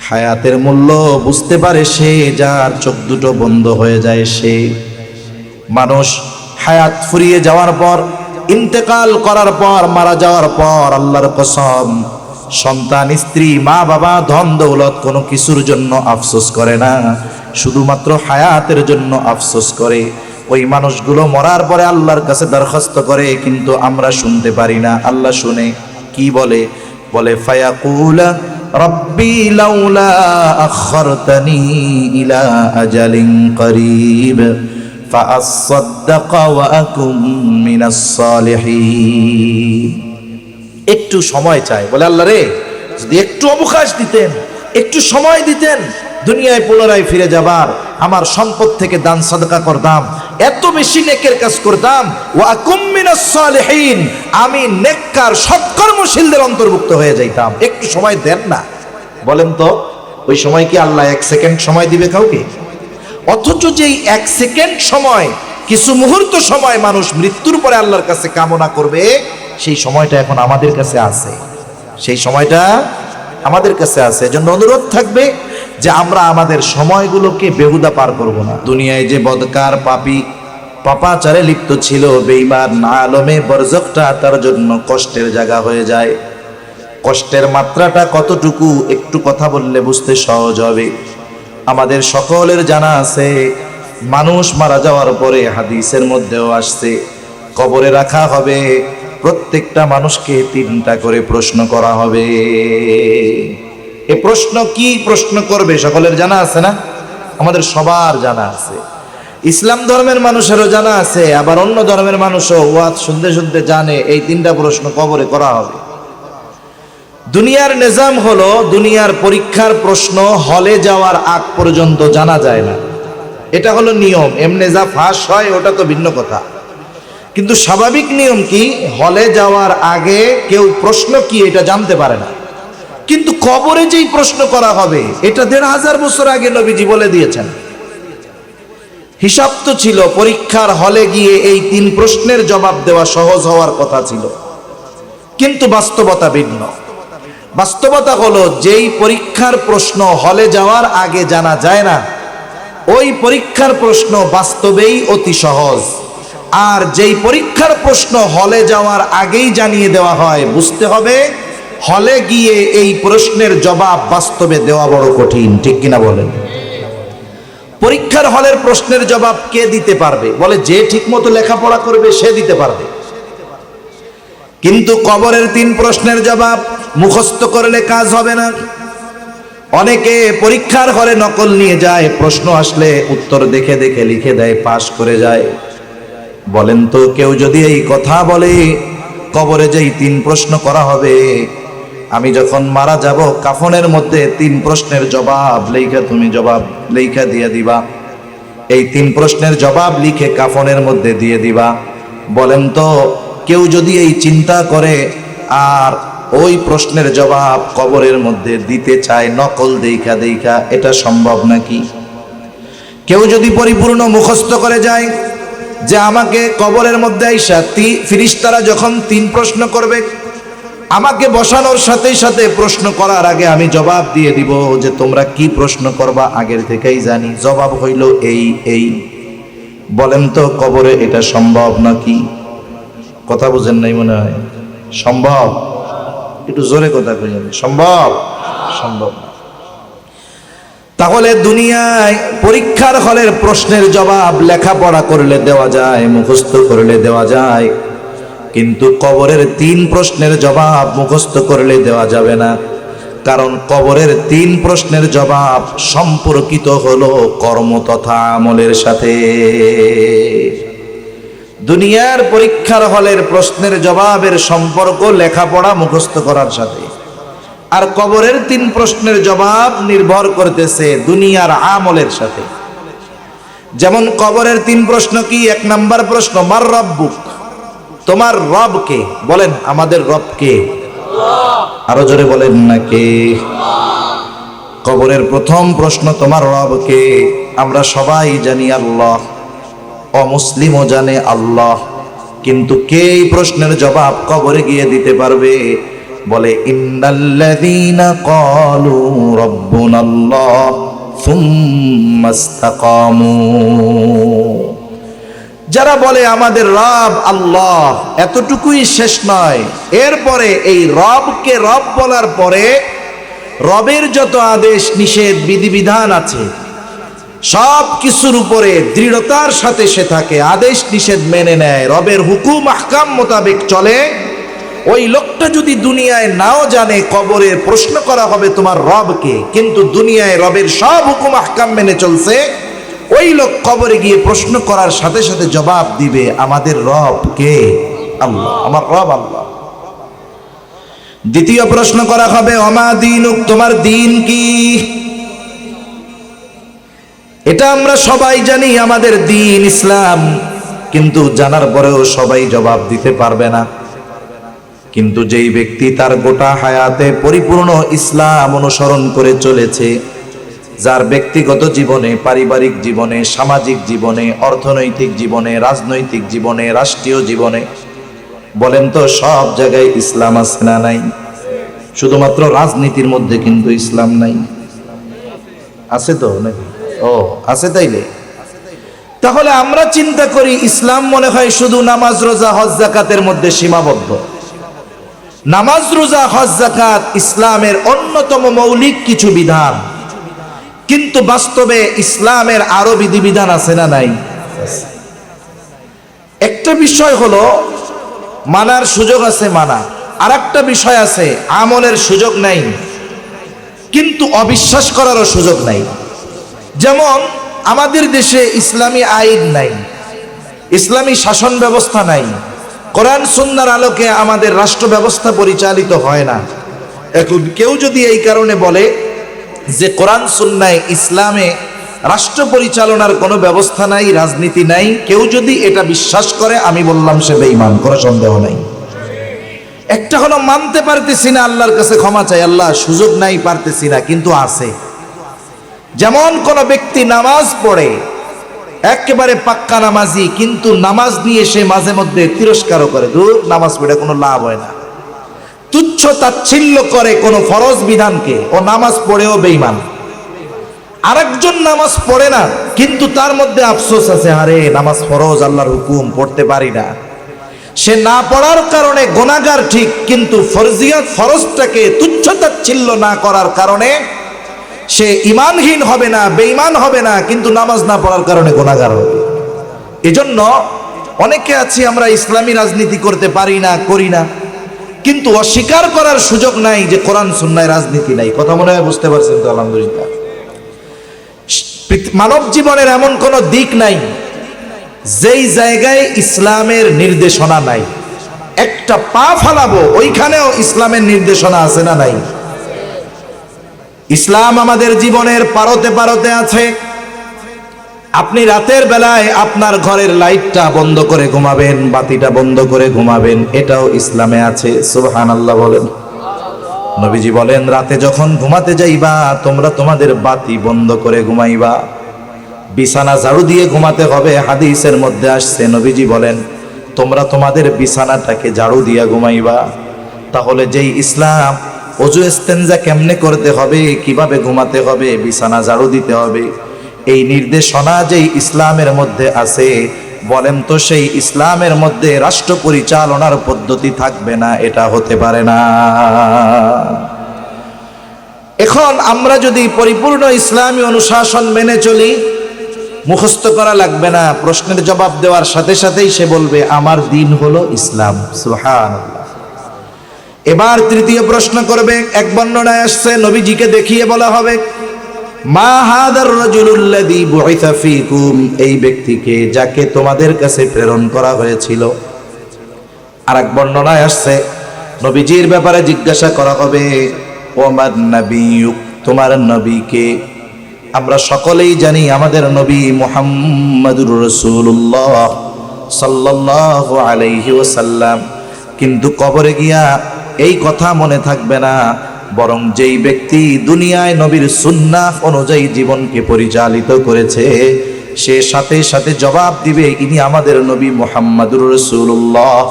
হায়াতের মূল্য বুঝতে পারে সে, যার চোখ দুটো বন্ধ হয়ে যায় সে। মানুষ হায়াত ফুরিয়ে যাওয়ার পর, ইন্তেকাল করার পর, মারা যাওয়ার পর, আল্লাহর কসম, সন্তান, স্ত্রী, মা বাবা, ধন দৌলত কোনো কিছুর জন্য আফসোস করে না, শুধুমাত্র হায়াতের জন্য আফসোস করে। ওই মানুষগুলো মরার পরে আল্লাহর কাছে দরখাস্ত করে, কিন্তু আমরা শুনতে পারি না। আল্লাহ শুনে, কি বলে? বলে ফায়াকুলা রব্বি লাউলা আখরতানি ইলা আজালিন করিব ফাআসাদ্দাক ওয়া আকুম মিনাস সালিহিন। একটু সময় চায়, বলে আল্লাহ রে, যদি একটু অবকাশ দিতেন, একটু সময় দিতেন, দুনিয়ায় পুনরায় ফিরে যাবার, আমার সম্পদ থেকে দান সাদকা করতাম, এত বেশি নেকের কাজ করতাম, ওয়া আকুম মিনাস সালিহিন, আমি নেককার সৎকর্মশীলদের অন্তর্ভুক্ত হয়ে যাইতাম। একটু সময় দেন না। বলেন তো, ওই সময় কি আল্লাহ 1 সেকেন্ড সময় দিবে কাউকে? অথচ যেই 1 সেকেন্ড সময়, কিছু মুহূর্ত সময় মানুষ মৃত্যুর পরে আল্লাহর কাছে কামনা করবে, সেই সময়টা এখন আমাদের কাছে আছে। সেই সময়টা আমাদের কাছে আছে। এজন্য অনুরোধ থাকবে যে আমরা আমাদের সময়গুলোকে বেহুদা পার করব না। দুনিয়ায় যে বদকার, পাপী, পাপাচারে লিপ্ত ছিল, বেঈমান, আলমে বরজখটা তার জন্য কষ্টের জায়গা হয়ে যায়। কষ্টের মাত্রাটা কতটুকু একটু কথা বললে বুঝতে সহজ হবে। আমাদের সকলের জানা আছে, মানুষ মারা যাওয়ার পরে হাদিসের মধ্যেও আসছে, কবরে রাখা হবে, প্রত্যেকটা মানুষকে 3টা করে প্রশ্ন করা হবে। এই প্রশ্ন কি প্রশ্ন করবে সকলের জানা আছে না? আমাদের সবার জানা আছে। ইসলাম ধর্মের মানুষেরও জানা আছে, আবার অন্য ধর্মের মানুষও ওয়াজ শুনতে শুনতে জানে এই 3টা প্রশ্ন কবরে করা হবে। দুনিয়ার নিজাম হলো, দুনিয়ার পরীক্ষার প্রশ্ন হলে যাওয়ার আগ পর্যন্ত জানা যায় না। এটা হলো নিয়ম। এমনি যা ফাঁস হয় ওটা তো ভিন্ন কথা, কিন্তু স্বাভাবিক নিয়ম কি, হলে যাওয়ার আগে কেউ প্রশ্ন কি এটা জানতে পারে না। কিন্তু কবরে যেই প্রশ্ন করা হবে, এটা 1500 বছর আগে নবীজি বলে দিয়েছেন। হিসাব তো ছিল, পরীক্ষার হলে গিয়ে এই 3 প্রশ্নের জবাব দেওয়া সহজ হওয়ার কথা ছিল, কিন্তু বাস্তবতা ভিন্ন। বাস্তবতা হলো, যেই পরীক্ষার প্রশ্ন হলে যাওয়ার আগে জানা যায় না, ওই পরীক্ষার প্রশ্ন বাস্তবেই অতি সহজ। আর যেই পরীক্ষার প্রশ্ন হলে যাওয়ার আগেই জানিয়ে দেওয়া হয়, বুঝতে হবে হলে গিয়ে এই প্রশ্নের জবাব বাস্তবে দেওয়া বড় কঠিন। ঠিক কিনা বলেন? পরীক্ষার হলের প্রশ্নের জবাব কে দিতে পারবে? বলে যে ঠিকমতো লেখাপড়া করবে সে দিতে পারবে। কিন্তু কবরের 3 প্রশ্নের জবাব মুখস্থ করলে কাজ হবে না। অনেকে পরীক্ষার হলে নকল নিয়ে যায়, প্রশ্ন আসলে উত্তর দেখে দেখে লিখে দেয়, পাশ করে যায়। বলেন তো, কেউ যদি এই কথা বলে, কবরে যেই 3 প্রশ্ন করা হবে, আমি যখন মারা যাব, কাফনের মধ্যে 3 প্রশ্নের জবাব লেখা, তুমি জবাব লেখা দিয়ে দিবা, এই 3 প্রশ্নের জবাব লিখে কাফনের মধ্যে দিয়ে দিবা। বলেন তো, কেউ যদি এই চিন্তা করে আর ওই প্রশ্নের জবাব কবরের মধ্যে দিতে চায় নকল দেখা দেখা, এটা সম্ভব নাকি? কেউ যদি পরিপূর্ণ মুখস্থ করে যায় যে আমাকে কবরের মধ্যে আইসা ফিরিস্তারা যখন 3 প্রশ্ন করবে, আমাকে বসানোর সাথে সাথে প্রশ্ন করার আগে আমি জবাব দিয়ে দিব যে তোমরা কি প্রশ্ন করবা আগের থেকেই জানি, জবাব হইল এই এই। বলেন তো, কবরে এটা সম্ভব নাকি? কথা বুঝেন নাই মনে হয়। সম্ভব? একটু জোরে কথা কইলেন। সম্ভব? সম্ভব না। তাহলে দুনিয়ায় পরীক্ষার হলের প্রশ্নের জবাব লেখাপড়া করলে দেওয়া যায়, মুখস্থ করলে দেওয়া যায়, কিন্তু কবরের 3 প্রশ্নের জবাব মুখস্থ করলে দেওয়া যাবে না। কারণ কবরের 3 প্রশ্নের জবাব সম্পর্কিত হলো কর্ম তথা আমলের সাথে। দুনিয়ার পরীক্ষার হলের প্রশ্নের জবাবের সম্পর্ক লেখাপড়া মুখস্থ করার সাথে, আর কবরের 3 প্রশ্নের জবাব নির্ভর করতেছে দুনিয়ার আমলের সাথে। যেমন কবরের 3 প্রশ্ন কি? 1 নাম্বার প্রশ্ন, মার রব্বুক, তোমার রব কে? বলেন, আমাদের রব কে? আরো জোরে বলেন না কে? কবরের প্রথম প্রশ্ন, তোমার রব কে? আমরা সবাই জানি আল্লাহ, অমুসলিমও জানে আল্লাহ, কিন্তু কে এই প্রশ্নের জবাব কবরে গিয়ে দিতে পারবে? বলে ইন্নাল্লাযীনা ক্বালু রাব্বুনাল্লাহ সুম্মা ইসতাকামু, যারা বলে আমাদের রব আল্লাহ, এতটুকুই শেষ নয়, এরপরে এই রবকে রব বলার পরে রবের যত আদেশ নিষেধ বিধিবিধান আছে সব কিছুর উপরে দৃঢ়তার সাথে সে থাকে, আদেশ নিষেধ মেনে নেয়, রবের হুকুম আহকাম মোতাবেক চলে। ওই লোকটা যদি দুনিয়ায় নাও জানে কবরে প্রশ্ন করা হবে তোমার রবকে, কিন্তু দুনিয়ায় রবের সব হুকুম আহকাম মেনে চলছে, ওই লোক কবরে গিয়ে প্রশ্ন করার সাথে সাথে জবাব দিবে আমাদের রব কে? আল্লাহ, আমার রব আল্লাহ। দ্বিতীয় প্রশ্ন করা হবে ওমা দীনুক, তোমার দিন কি? এটা আমরা সবাই জানি আমাদের দিন ইসলাম, কিন্তু জানার পরেও সবাই জবাব দিতে পারবে না। কিন্তু যেই ব্যক্তি তার গোটা হায়াতে পরিপূর্ণ ইসলাম অনুসরণ করে চলেছে, যার ব্যক্তিগত জীবনে, পারিবারিক জীবনে, সামাজিক জীবনে, অর্থনৈতিক জীবনে, রাজনৈতিক জীবনে, রাষ্ট্রীয় জীবনে, বলেন তো সব জায়গায় ইসলাম আছে না নাই? শুধুমাত্র রাজনীতির মধ্যে কিন্তু ইসলাম নাই, আছে তো নাকি? ও আছে। তাইলে তাহলে আমরা চিন্তা করি ইসলাম মনে হয় শুধু নামাজ রোজা হজ যাকাতের মধ্যে সীমাবদ্ধ। নামাজ রোজা হজ যাকাত ইসলামের অন্যতম মৌলিক কিছু বিধান, কিন্তু বাস্তবে ইসলামের আরো বিধিবিধান আছে না নাই? একটা বিষয় হলো মানার সুযোগ আছে, মানা, আর একটা বিষয় আছে আমলের সুযোগ নাই, কিন্তু অবিশ্বাস করারও সুযোগ নাই। যেমন আমাদের দেশে ইসলামী আইন নাই, ইসলামী শাসন ব্যবস্থা নাই, কোরআন সুন্নাহর আলোকে আমাদের রাষ্ট্র ব্যবস্থা পরিচালিত হয় না। এখন কেউ যদি এই কারণে বলে যে কোরআন সুন্নায় ইসলামে রাষ্ট্র পরিচালনার কোনো ব্যবস্থা নাই, রাজনীতি নাই, কেউ যদি এটা বিশ্বাস করে, আমি বললাম সে বেঈমান, কোনো সন্দেহ নাই। একটা হলো মানতে পারতেছি না, আল্লাহর কাছে ক্ষমা চাই, আল্লাহ সুযোগ নাই, পারতেছি না, কিন্তু আছে। যেমন কোন ব্যক্তি নামাজ পড়ে, একেবারে পাক্কা নামাজি, কিন্তু নামাজ নিয়ে সে মাঝে মধ্যে তিরস্কারও করে, দূর নামাজ পড়ে কোনো লাভ হয় না, তুচ্ছ তাচ্ছিল্য করে কোনো ফরজ বিধানকে, ও নামাজ পড়েও বেঈমান। আরেকজন নামাজ পড়ে না, কিন্তু তার মধ্যে আফসোস আছে, আরে নামাজ ফরজ, আল্লাহর হুকুম পড়তে পারি না। সে না পড়ার কারণে গুনাহগার ঠিক, কিন্তু ফরজিয়াত ফরজটাকে তুচ্ছ তাচ্ছিল্য না করার কারণে সে ঈমানহীন হবে না, বেঈমান হবে না, কিন্তু নামাজ না পড়ার কারণে গুনাহগার হবে। এজন্য অনেকে আছি আমরা ইসলামী রাজনীতি করতে পারি না, করি না, কিন্তু অস্বীকার করার সুযোগ নাই যে কোরআন সুন্নায় রাজনীতি নাই। কথা মনে হয় বুঝতে পারছেন তো? আলহামদুলিল্লাহ। মানব জীবনের এমন কোন দিক নাই যেই জায়গায় ইসলামের নির্দেশনা নাই। একটা পা ফালাবো ওইখানেও ইসলামের নির্দেশনা আছে না নাই? ইসলাম আমাদের জীবনের পারতে পারতে আছে। আপনি রাতের বেলায় আপনার ঘরের লাইটটা বন্ধ করে ঘুমাবেন, বাতিটা বন্ধ করে ঘুমাবেন, এটাও ইসলামে আছে। সুবহানাল্লাহ বলেন। নবীজি বলেন রাতে যখন ঘুমাতে যাইবা তোমরা তোমাদের বাতি বন্ধ করে ঘুমাইবা, বিছানা ঝাড়ু দিয়ে ঘুমাতে হবে। হাদিসের মধ্যে আসছে নবীজি বলেন তোমরা তোমাদের বিছানাটাকে ঝাড়ু দিয়ে ঘুমাইবা। তাহলে যেই ইসলাম ওযু ইস্তেনজা কেমনে করতে হবে, কিভাবে ঘুমাতে হবে, বিছানা ঝাড়ু দিতে হবে, এই নির্দেশনা যেই ইসলামের মধ্যে আছে, বলেন তো সেই ইসলামের মধ্যে রাষ্ট্র পরিচালনার পদ্ধতি থাকবে না? এটা হতে পারে না। এখন আমরা যদি পরিপূর্ণ ইসলামী অনুশাসন মেনে চলি, মুখস্থ করা লাগবে না, প্রশ্নের জবাব দেওয়ার সাথে সাথেই সে বলবে আমার দিন হলো ইসলাম। সুবহানাল্লাহ। এবার তৃতীয় প্রশ্ন করবে। এক বর্ণনায় আসছে নবীজিকে দেখিয়ে বলা হবে মা হাদার রাজুলুল্লাযী বুইসা ফীকুম, এই ব্যক্তিকে যাকে তোমাদের কাছে প্রেরণ করা হয়েছিল। আর এক বর্ণনায় আসছে নবীজির ব্যাপারে জিজ্ঞাসা করা হবে ওমান নাবিয়্যুক, তোমার নবীকে। আমরা সকলেই জানি আমাদের নবী মুহাম্মাদুর রাসূলুল্লাহ সাল্লাল্লাহু আলাইহি ওয়াসাল্লাম, কিন্তু কবরে গিয়া এই কথা মনে থাকবে না, বরং যেই ব্যক্তি দুনিয়ায় নবীর সুন্নাহ অনুযায়ী জীবনকে পরিচালিত করেছে সে সাথে সাথে জবাব দিবে ইনি আমাদের নবী মুহাম্মাদুর রাসূলুল্লাহ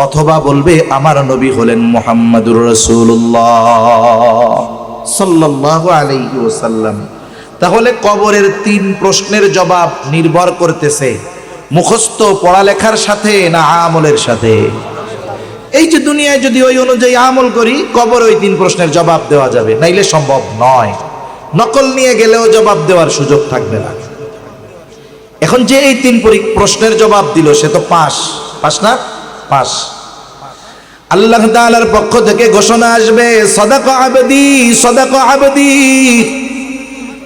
অথবা বলবে আমার নবী হলেন মুহাম্মাদুর রাসূলুল্লাহ সাল্লাল্লাহু আলাইহি ওয়াসাল্লাম। তাহলে কবরের 3 প্রশ্নের জবাব নির্ভর করতেছে মুখস্থ পড়ালেখার সাথে না আমলের সাথে। এই যে দুনিয়ায় যদি ওই অনুযায়ী আমল করি, কবর ওই 3 প্রশ্নের জবাব দেওয়া যাবে, নাইলে সম্ভব নয়। নকল নিয়ে গেলেও জবাব দেওয়ার সুযোগ থাকবে না। এখন যে এই 3 প্রশ্নের জবাব দিল সে তো পাস না? পাস। আল্লাহ তাআলার পক্ষ থেকে ঘোষণা আসবে, সাদাকা আবদি সাদাকা আবদি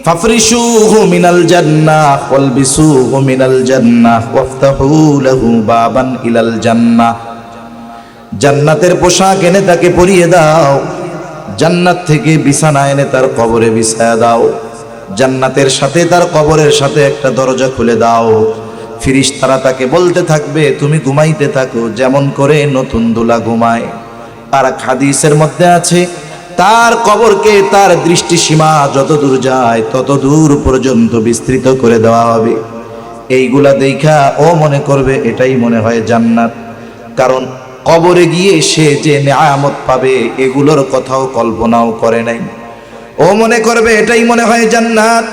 ফাফরিশুহু মিনাল জান্নাহ ওয়ালবিসুহু মিনাল জান্নাহ ওয়াফতাহু লাহু বাবান ইলাল জান্নাহ। জান্নাতের পোশাক এনে তাকে পরিয়ে দাও, জান্নাত থেকে বিছানা এনে তার কবরে বিছায়া দাও, জান্নাতের সাথে তার কবরের সাথে একটা দরজা খুলে দাও। ফেরেশতারা তাকে বলতে থাকবে তুমি ঘুমাইতে থাকো যেমন করে নতুন দুলা ঘুমায়। আর হাদিসের মধ্যে আছে তার কবরকে তার দৃষ্টিসীমা যত দূর যায় তত দূর পর্যন্ত বিস্তৃত করে দেওয়া হবে। এইগুলা দেখা ও মনে করবে এটাই মনে হয় জান্নাত, কারণ কবরে গিয়ে সে যে নেয়ামত পাবে এগুলোর কথাও কল্পনাও করে নাই। ও মনে করবে এটাই মনে হয় জান্নাত।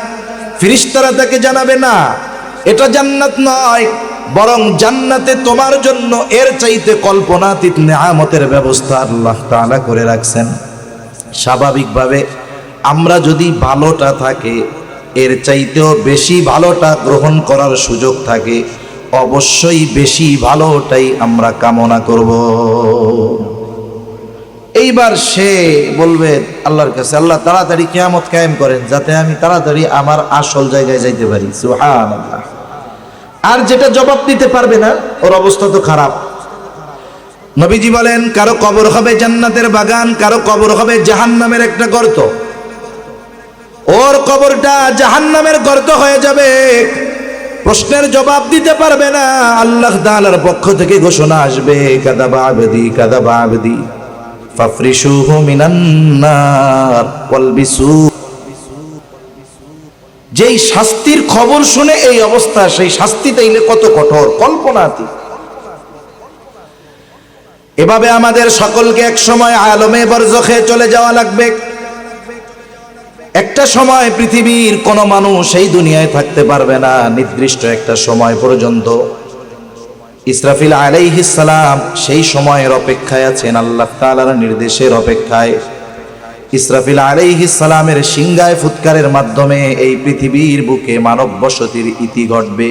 ফেরেশতারা তাকে জানাবে না এটা জান্নাত নয়, বরং জান্নাতে তোমার জন্য এর চাইতে কল্পনাতীত নেয়ামতের ব্যবস্থা আল্লাহ তাআলা করে রাখছেন। স্বাভাবিকভাবে আমরা যদি ভালোটা থাকে এর চাইতেও বেশি ভালোটা গ্রহণ করার সুযোগ থাকে, অবশ্যই বেশি ভালোটাই আমরা কামনা করব। এইবার সে বলবে আল্লাহর কাছে, আল্লাহ তাড়াতাড়ি কিয়ামত কায়েম করেন যাতে আমি তাড়াতাড়ি আমার আসল জায়গায় যাইতে পারি। সুবহানাল্লাহ। আর যেটা জবাব দিতে পারবে না ওর অবস্থা তো খারাপ। নবীজি বলেন কারো কবর হবে জান্নাতের বাগান, কারো কবর হবে জাহান্নামের একটা গর্ত। ওর কবরটা জাহান্নামের গর্ত হয়ে যাবে, প্রশ্নের জবাব দিতে পারবে না। আল্লাহ তাআলার পক্ষ থেকে ঘোষণা আসবে কাযাবা আবদি কাযাবা আবদি ফাফরিশুহু মিনান নার ওয়ালবিসু। যেই শাস্তির খবর শুনে এই অবস্থা, সেই শাস্তি তাইলে কত কঠোর, কল্পনাতীত। এভাবে আমাদের সকলকে এক সময় আলমে বরজখে চলে যাওয়া লাগবে। একটা সময় পৃথিবীর কোন মানুষ এই দুনিয়ায় থাকতে পারবে না নির্দিষ্ট একটা সময় পর্যন্ত। ইসরাফিল আলাইহিস সালাম সেই সময়ের অপেক্ষায় আছেন, আল্লাহ তাআলার নির্দেশের অপেক্ষায়। ইসরাফিল আলাইহিস সালামের সিংহায় ফুৎকারের মাধ্যমে এই পৃথিবীর বুকে মানব বসতির ইতি ঘটবে।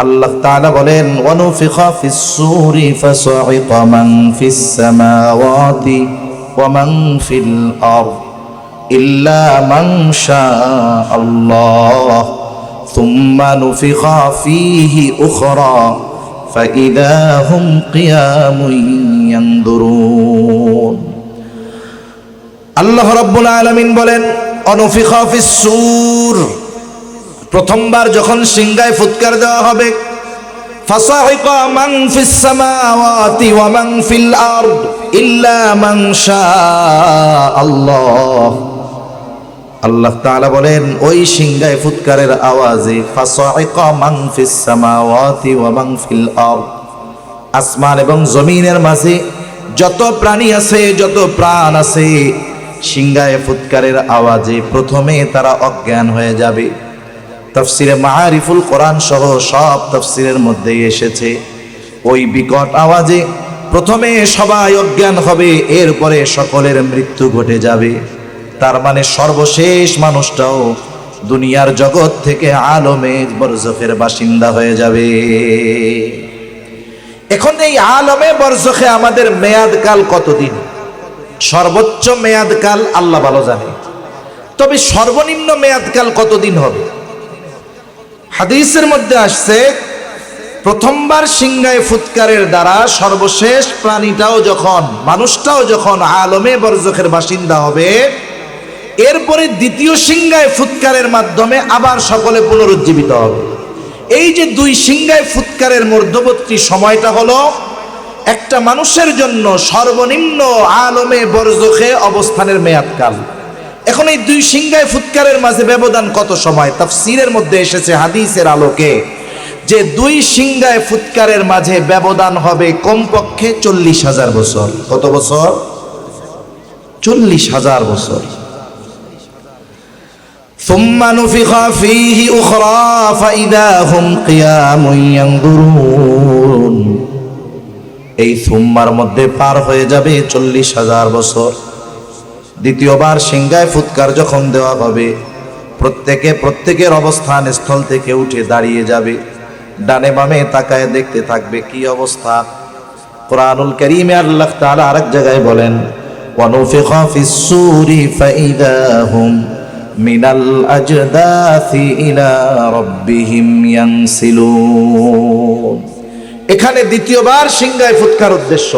আল্লাহ তাআলা বলেন ওয়ানুফিখা ফিস সূরি ফাসাইকা মান ফিস সামাওয়াতি ওয়া মান ফিল আরদ ইল্লা মান শাআল্লাহ সুম্মা নুফিখা ফীহি উখরা ফাইদা হুম কিয়ামুন ইয়ানদুরুন। আল্লাহ রাব্বুল আলামিন বলেন অনুফিখা ফিস সূর, প্রথমবার যখন সিংহায় ফুৎকার দেওয়া হবে, ফাসাইকা মান ফিস সামাওয়াতি ওয়া মান ফিল আরদ ইল্লা মান শাআল্লাহ। আল্লাহ তাআলা বলেন ওই সিংহায় ফুৎকারের আওয়াজে ফাসাইকা মান ফিস সামাওয়াতি ওয়া মান ফিল আরদ, আসমান এবং জমিনের মাঝে যত প্রাণী আছে, যত প্রাণ আছে, সিংহায় ফুৎকারের আওয়াজে প্রথমে তারা অজ্ঞান হয়ে যাবে। তাফসিরে মাআরিফুল কোরআন সহ সব তাফসিরের মধ্যে এসেছে ওই বিকট আওয়াজে প্রথমে সবাই অজ্ঞান হবে, এরপরে সকলের মৃত্যু ঘটে যাবে। তার মানে সর্বশেষ মানুষটাও দুনিয়ার জগৎ থেকে আলমে বরজখের বাসিন্দা হয়ে যাবে। এখন এই আলমে বরজখে আমাদের মেয়াদকাল কতদিন? সর্বোচ্চ মেয়াদকাল আল্লাহ ভালো জানে, তবে সর্বনিম্ন মেয়াদকাল কতদিন হবে? হাদিসের মধ্যে আসছে প্রথমবার সিংহায় ফুৎকারের দ্বারা সর্বশেষ প্রাণীটাও যখন, মানুষটাও যখন আলমে বরজখের বাসিন্দা হবে, এরপরে দ্বিতীয় সিংহায় ফুৎকারের মাধ্যমে আবার সকলে পুনরুজ্জীবিত হবে। এই যে 2 সিংহায় ফুৎকারের মধ্যবর্তী সময়টা হলো একটা মানুষের জন্য সর্বনিম্ন আলমে বরজখে অবস্থানের মেয়াদকাল। এখন এই 2 সিংহায় ফুৎকারের মাঝে ব্যবধান কত সময়? তাফসীরের মধ্যে এসেছে হাদিসের আলোকে যে দুই সিংহায় ফুৎকারের মাঝে ব্যবধান হবে কমপক্ষে 40,000 বছর। কত বছর? 40,000 বছর। ثم نفخ فيه أخرى فإذا هم قيام ينظرون। এই সুম্মার মধ্যে পার হয়ে যাবে 40,000 বছর। দ্বিতীয়বার সিংহায় ফুৎকার যখন দেওয়া হবে, প্রত্যেকের অবস্থান স্থল থেকে উঠে দাঁড়িয়ে যাবে, ডানে বামে তাকায় দেখতে থাকবে কি অবস্থা। কুরআনুল কারীমে আল্লাহ তাআলা আরেক জায়গায় বলেন, ওয়ানুফিখা ফিস-সূরি ফাইযা হুম মিনাল আজদাসি ইলা রাব্বিহিম ইয়ানসিলুন। এখানে দ্বিতীয়বার সিংহায় ফুৎকার উদ্দেশ্য।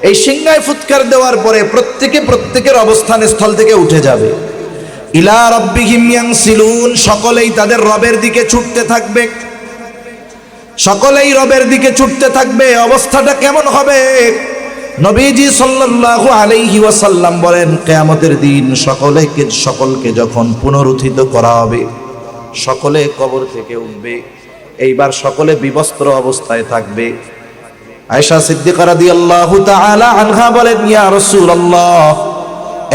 এই সিংহায় ফুৎকার দেওয়ার পরে প্রত্যেকের অবস্থান স্থল থেকে উঠে যাবে। ইলা রাব্বিহিম ইয়ানসিলুন, সকলেই তাদের রবের দিকে ছুটতে থাকবে। সকলেই রবের দিকে ছুটতে থাকবে। অবস্থাটা কেমন হবে? নবীজি সাল্লাল্লাহু আলাইহি ওয়াসাল্লাম বলেন, কিয়ামতের দিন সকলকে যখন পুনরুত্থিত করা হবে, সকলে কবর থেকে উঠবে। এইবার সকলে বিবস্ত্র অবস্থায় থাকবে। আয়েশা সিদ্দিকা রাদিয়াল্লাহু তাআলা আনহা বলেন, ইয়া রাসূলুল্লাহ,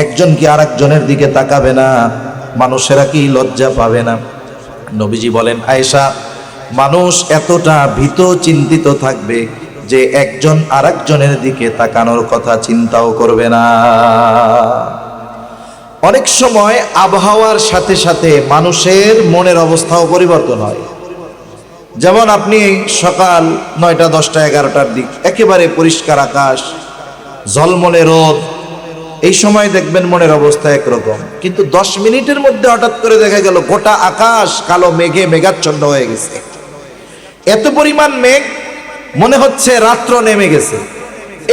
একজন কি আরেকজনের দিকে তাকাবে না? মানুষেরা কি লজ্জা পাবে না? নবীজি বলেন, আয়েশা, মানুষ এতটা ভীত চিন্তিত থাকবে যে একজন আরেকজনের দিকে তাকানোর কথা চিন্তাও করবে না। অনেক সময় আবহাওয়ার সাথে সাথে মানুষের মনের অবস্থাও পরিবর্তন হয়। যেমন আপনি সকাল 9টা 10টা 11টার দিক, একেবারে পরিষ্কার আকাশ, ঝলমলে রোদ, এই সময় দেখবেন মনের অবস্থা একরকম, কিন্তু 10 মিনিটের মধ্যে হঠাৎ করে দেখা গেল গোটা আকাশ কালো মেঘে মেঘাচ্ছন্ন হয়ে গেছে। এত পরিমাণ মেঘ, মনে হচ্ছে রাত্র নেমে গেছে।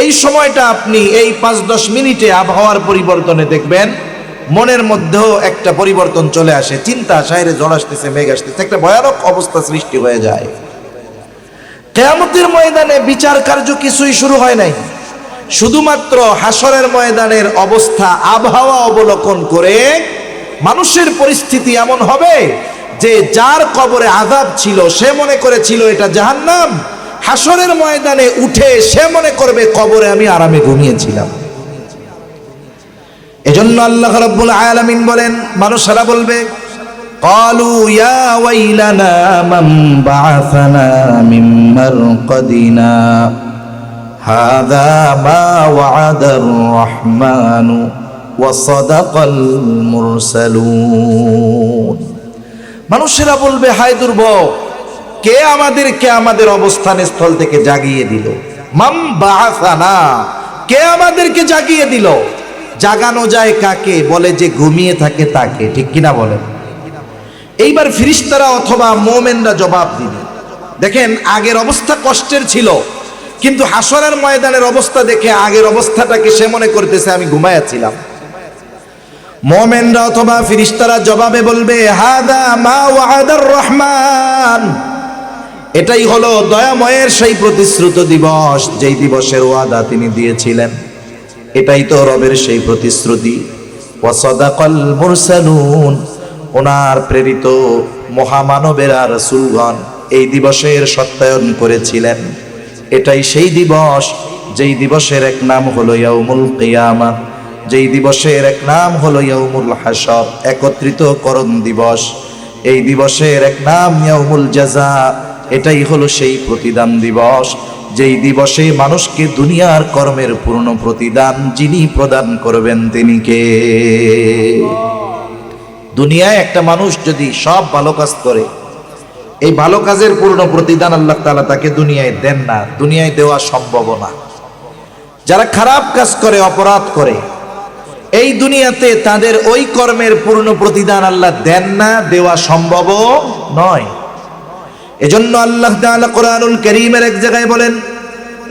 এই সময়টা আপনি এই 5-10 মিনিটে আবহাওয়ার পরিবর্তনে দেখবেন মনের মধ্যেও একটা পরিবর্তন চলে আসে। চিন্তা, শায়রে ঝড় আসতেছে, মেঘ আসতেছে, একটা ভয়ানক অবস্থা সৃষ্টি হয়ে যায়। কিয়ামতের ময়দানে বিচার কার্য কিছুই শুরু হয় নাই। শুধুমাত্র হাসরের ময়দানের অবস্থা, আবহাওয়া অবলোকন করে মানুষের পরিস্থিতি এমন হবে যে যার কবরে আযাব ছিল সে মনে করেছিল এটা জাহান্নাম, হাসরের ময়দানে উঠে সে মনে করবে কবরে আমি আরামে ঘুমিয়েছিলাম। এজন্য আল্লাহ রাব্বুল আলামিন বলেন, মানুষেরা বলবে, ক্বালু ইয়া ওয়াইলানা মান বা'আসানা মিন মারকাদিনা হাযা মা ওয়া'আদার রাহমানু ওয়া সাদাকাল মুরসালুন। মানুষেরা বলবে, হায় দুর্ভোগ, কে আমাদেরকে আমাদের অবস্থান স্থল থেকে জাগিয়ে দিল? মাম বা'আসানা, কে আমাদেরকে জাগিয়ে দিল? জাগানো যায় কাকে? বলে যে ঘুমিয়ে থাকে তাকে, ঠিক কিনা বলেন? এইবার ফেরেশতারা অথবা মুমিনরা জবাব দিবে। দেখেন, আগের অবস্থা কষ্টের ছিল, কিন্তু হাসরের ময়দানের অবস্থা দেখে আগের অবস্থাটাকে সে মনে করতেছে আমি ঘুমায়াছিলাম। মুমিনরা অথবা ফেরেশতারা জবাবে বলবে, হাদা মা ওয়া'আদার রহমান, এটাই হলো দয়াময়ের সেই প্রতিশ্রুত দিবস, যেই দিবসের ওয়াদা তিনি দিয়েছিলেন। এটাই তো রবের সেই প্রতিশ্রুতি। ওয়া সাদাকাল মুরসালুন, ওনার প্রেরিত মহামানবেরা রাসূলগণ এই দিবসের সত্যায়ন করেছিলেন। এটাই সেই দিবস, যেই দিবসের এক নাম হলো ইয়াউমুল কিয়ামা, যেই দিবসের এক নাম হলো ইয়াউমুল হাসর, একত্রিতকরণ দিবস। এই দিবসের এক নাম ইয়াউমুল জাযা, এটাই হলো সেই প্রতিদান দিবস, যেই দিবসে মানুষকে দুনিয়ার কর্মের পূর্ণ প্রতিদান যিনি প্রদান করবেন তিনি কে? দুনিয়ায় একটা মানুষ যদি সব ভালো কাজ করে, এই ভালো কাজের পূর্ণ প্রতিদান আল্লাহ তাআলা তাকে দুনিয়ায় দেন না, দুনিয়ায় দেওয়া সম্ভব না। যারা খারাপ কাজ করে, অপরাধ করে, এই দুনিয়াতে তাদের ওই কর্মের পূর্ণ প্রতিদান আল্লাহ দেন না, দেওয়া সম্ভব নয়। এজন্য আল্লাহ তাআলা কোরআনুল কারীমের এক জায়গায় বলেন,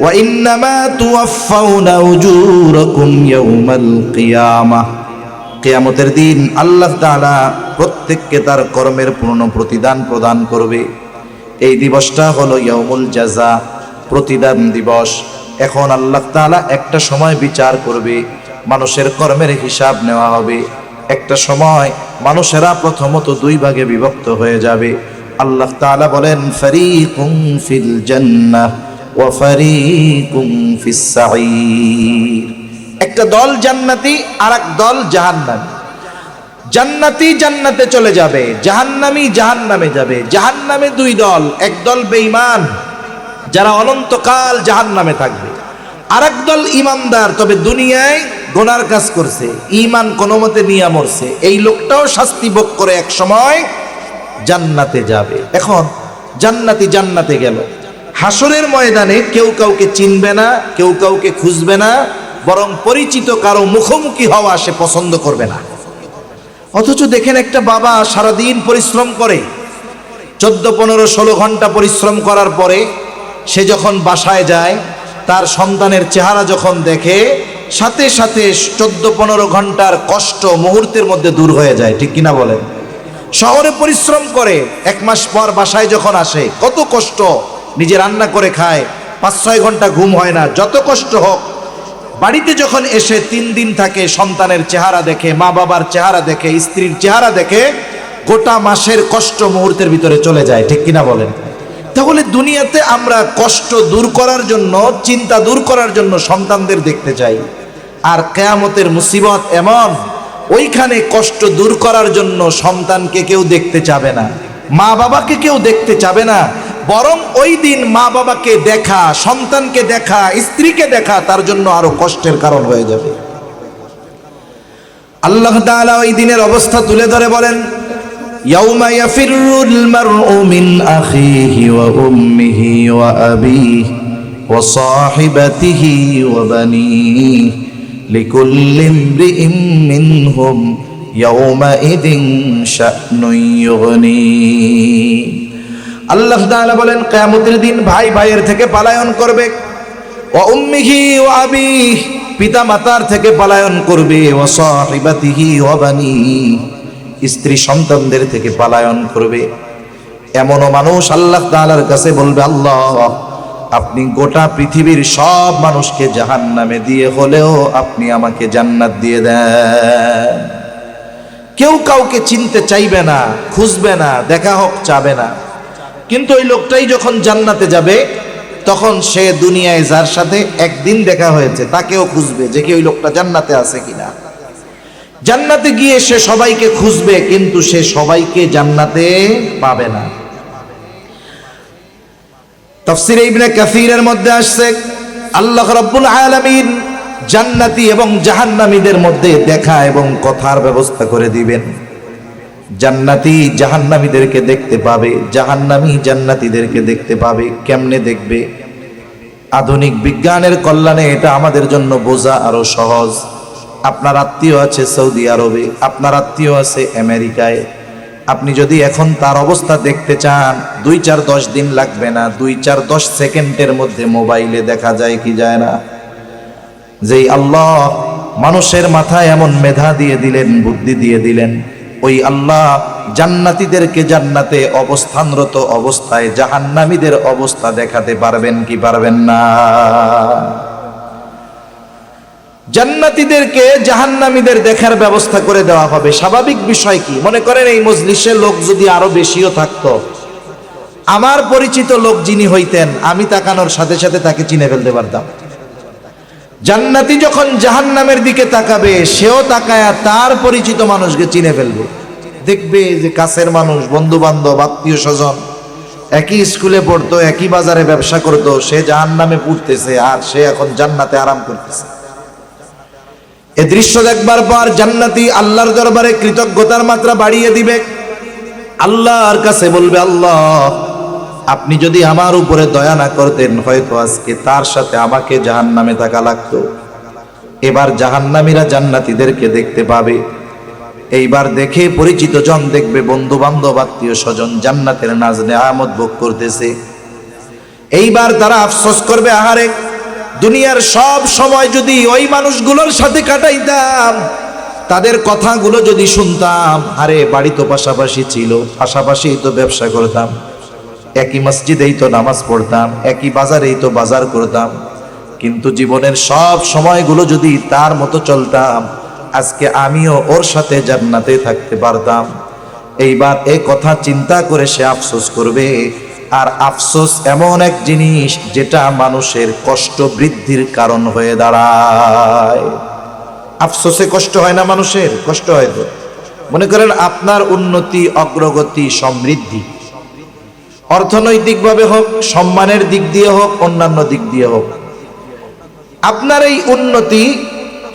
ওয়া ইন্নামা তুওয়াফাউনা উজুরাকুম ইয়াউমাল কিয়ামাহ, কিয়ামতের দিন আল্লাহ তাআলা প্রত্যেককে তার কর্মের পূর্ণ প্রতিদান প্রদান করবে। এই দিবসটা হলো ইয়াউমুল জাযা, প্রতিদান দিবস। এখন আল্লাহ তাআলা একটা সময় বিচার করবে, মানুষের কর্মের হিসাব নেওয়া হবে। একটা সময় মানুষেরা প্রথমত দুই ভাগে বিভক্ত হয়ে যাবে। আল্লাহ তাআলা বলেন ফারীকুম ফিল জান্নাহ ওয়া ফারীকুম ফিস সাঈর। একটা দল জান্নাতি আর এক দল জাহান্নামী। জান্নাতি জান্নাতে চলে যাবে, জাহান্নামী জাহান্নামে যাবে। জাহান্নামে দুই দল, এক দল বেঈমান যারা অনন্তকাল জাহান্নামে থাকবে, আর এক দল ঈমানদার, তবে দুনিয়ায় গুনার কাজ করছে, ঈমান কোনোমতে নিয়ে মরছে। এই লোকটাও শাস্তি ভোগ করে এক সময় জান্নাতে যাবে। এখন জান্নাতি জান্নাতে গেল, হাসরের ময়দানে কেউ কাউকে চিনবে না, কেউ কাউকে খুঁজবে না, বরং পরিচিত কারো মুখোমুখি হওয়া সে পছন্দ করবে না। অথচ দেখেন একটা বাবা সারাদিন পরিশ্রম করে, 14-15-16 ঘন্টা পরিশ্রম করার পরে সে যখন বাসায় যায়, তার সন্তানের চেহারা যখন দেখে, সাথে সাথে 14-15 ঘন্টার কষ্ট মুহূর্তের মধ্যে দূর হয়ে যায়। ঠিক কিনা বলেন? শহরে পরিশ্রম করে 1 মাস পর বাসায় যখন আসে, কত কষ্ট, নিজে রান্না করে খায়, 5-6 ঘন্টা ঘুম হয় না, যত কষ্ট হোক, বাড়িতে যখন এসে 3 দিন থাকে, সন্তানের চেহারা দেখে, মা বাবার চেহারা দেখে, স্ত্রীর চেহারা দেখে, গোটা মাসের কষ্ট মুহূর্তের ভিতরে চলে যায়। ঠিক কিনা বলেন? তাহলে দুনিয়াতে আমরা কষ্ট দূর করার জন্য, চিন্তা দূর করার জন্য সন্তানদের দেখতে চাই, আর কিয়ামতের মুসিবত এমন, ওইখানে কষ্ট দূর করার জন্য সন্তানকে কেউ দেখতে চাবে না, মা বাবাকে কেউ দেখতে চাবে না, বরং ওই দিন মা বাবাকে দেখা, সন্তানকে দেখা, স্ত্রীকে দেখা তার জন্য আরো কষ্টের কারণ হয়ে যাবে। আল্লাহ তাআলা ওই দিনের অবস্থা তুলে ধরে বলেন, ইয়াউমা ইয়াফিরুল মারউ মিন আখিহি ওয়া উম্মিহি ওয়া আবিহি ওয়া সাহিবাতিহি ওয়া বানিহি লিকুল্লি ইমরিইন মিনহুম ইয়াউমাইযিন শা'নুন ইউগনি। আল্লাহ তাআলা বলেন, কিয়ামতের দিন ভাই ভাইয়ের থেকে পলায়ন করবে, ওয়া উম্মিহি ওয়া আবিহি, পিতা মাতার থেকে পলায়ন করবে, ওয়া সাহিবাতিহি ওয়া বানিহি, স্ত্রী সন্তানদের থেকে পলায়ন করবে। এমনও মানুষ আল্লাহ তাআলার কাছে বলবে, আল্লাহ আপনি গোটা পৃথিবীর সব মানুষকে জাহান্নামে দিয়ে হলেও আপনি আমাকে জান্নাত দিয়ে দেন। কেউ কাউকে চিনতে চাইবে না, খুঁজবে না, দেখা হোক চাবে না। কিন্তু ওই লোকটাই যখন জান্নাতে যাবে, তখন সে দুনিয়ায় যার সাথে একদিন দেখা হয়েছে তাকেও খুঁজবে যে কি ওই লোকটা জান্নাতে আছে কিনা। জান্নাতে গিয়ে সে সবাইকে খুঁজবে, কিন্তু সে সবাইকে জান্নাতে পাবে না। তাফসীরে ইবনে কাসীরের মধ্যে আসছে, আল্লাহ রাব্বুল আলামিন জান্নাতি এবং জাহান্নামীদের মধ্যে দেখা এবং কথার ব্যবস্থা করে দিবেন। জান্নাতি জাহান্নামীদেরকে দেখতে পাবে, জাহান্নামী জান্নাতীদেরকে দেখতে পাবে। কেমনে দেখবে? আধুনিক বিজ্ঞানের কল্যাণে এটা আমাদের জন্য বোঝা আরো সহজ। আপনার আত্মীয় আছে সৌদি আরবে, আপনার আত্মীয় আছে আমেরিকায়, আপনি যদি এখন তার অবস্থা দেখতে চান, 2-4-10 দিন লাগবে না, 2-4-10 সেকেন্ডের মধ্যে মোবাইলে দেখা যায় কি যায় না? যেই আল্লাহ মানুষের মাথায় এমন মেধা দিয়ে দিলেন, বুদ্ধি দিয়ে দিলেন, ওই আল্লাহ জান্নাতীদেরকে জান্নাতে অবস্থানরত অবস্থায় জাহান্নামীদের অবস্থা দেখাতে পারবেন কি পারবেন না? জান্নাতীদেরকে জাহান্নামীদের দেখার ব্যবস্থা করে দেওয়া হবে। স্বাভাবিক বিষয় কি? মনে করেন এই মজলিসের লোক যদি আরো বেশিও থাকতো, আমার পরিচিত লোক যিনি হইতেন, আমি তাকানোর সাথে সাথে তাকে চিনে ফেলতে পারতাম। জান্নাতি যখন জাহান্নামের দিকে তাকাবে, সেও তাকায়া তার পরিচিত মানুষকে চিনে ফেলবে। দেখবে যে কাছের মানুষ, বন্ধু বান্ধব, আত্মীয় স্বজন, একই স্কুলে পড়তো, একই বাজারে ব্যবসা করতো, সে জাহান্নামে পড়তেছে আর সে এখন জান্নাতে আরাম করতেছে। এ দৃশ্য দেখবার পর জান্নাতি আল্লাহর দরবারে কৃতজ্ঞতার মাত্রা বাড়িয়ে দিবে, আল্লাহর কাছে বলবে, আল্লাহ আপনি যদি আমার উপরে দয়া না করতেন, হয়তো আজকে তার সাথে আমাকে জাহান্নামে থাকা লাগতো। এবার জাহান্নামীরা জান্নাতীদেরকে দেখতে পাবে। এইবার দেখে পরিচিত জন দেখবে, বন্ধু বান্ধব, আত্মীয় স্বজন জান্নাতের নাজ নেয়ামত ভোগ করতেছে। এইবার তারা আফসোস করবে, আহারে দুনিয়ার সব সময় যদি ওই মানুষগুলোর সাথে কাটাইতাম, তাদের কথাগুলো যদি শুনতাম, আরে বাড়ি তো পাশাপাশি ছিল, পাশাপাশি তো ব্যবসা করতাম, একই মসজিদেই তো নামাজ পড়তাম, একই বাজারেই তো বাজার করতাম, কিন্তু জীবনের সব সময়গুলো যদি তার মতো চলতাম, আজকে আমিও ওর সাথে জান্নাতে থাকতে পারতাম। এইবার এই কথা চিন্তা করে সে আফসোস করবে। আর আফসোস এমন এক জিনিস যেটা মানুষের কষ্ট বৃদ্ধির কারণ হয়ে দাঁড়ায়। আফসোসে কষ্ট হয় না? মানুষের কষ্ট হয় তো। মনে করেন আপনার উন্নতি, অগ্রগতি, সমৃদ্ধি, অর্থনৈতিকভাবে হোক, সম্মানের দিক দিয়ে হোক, অন্যান্য দিক দিয়ে হোক, আপনার এই উন্নতি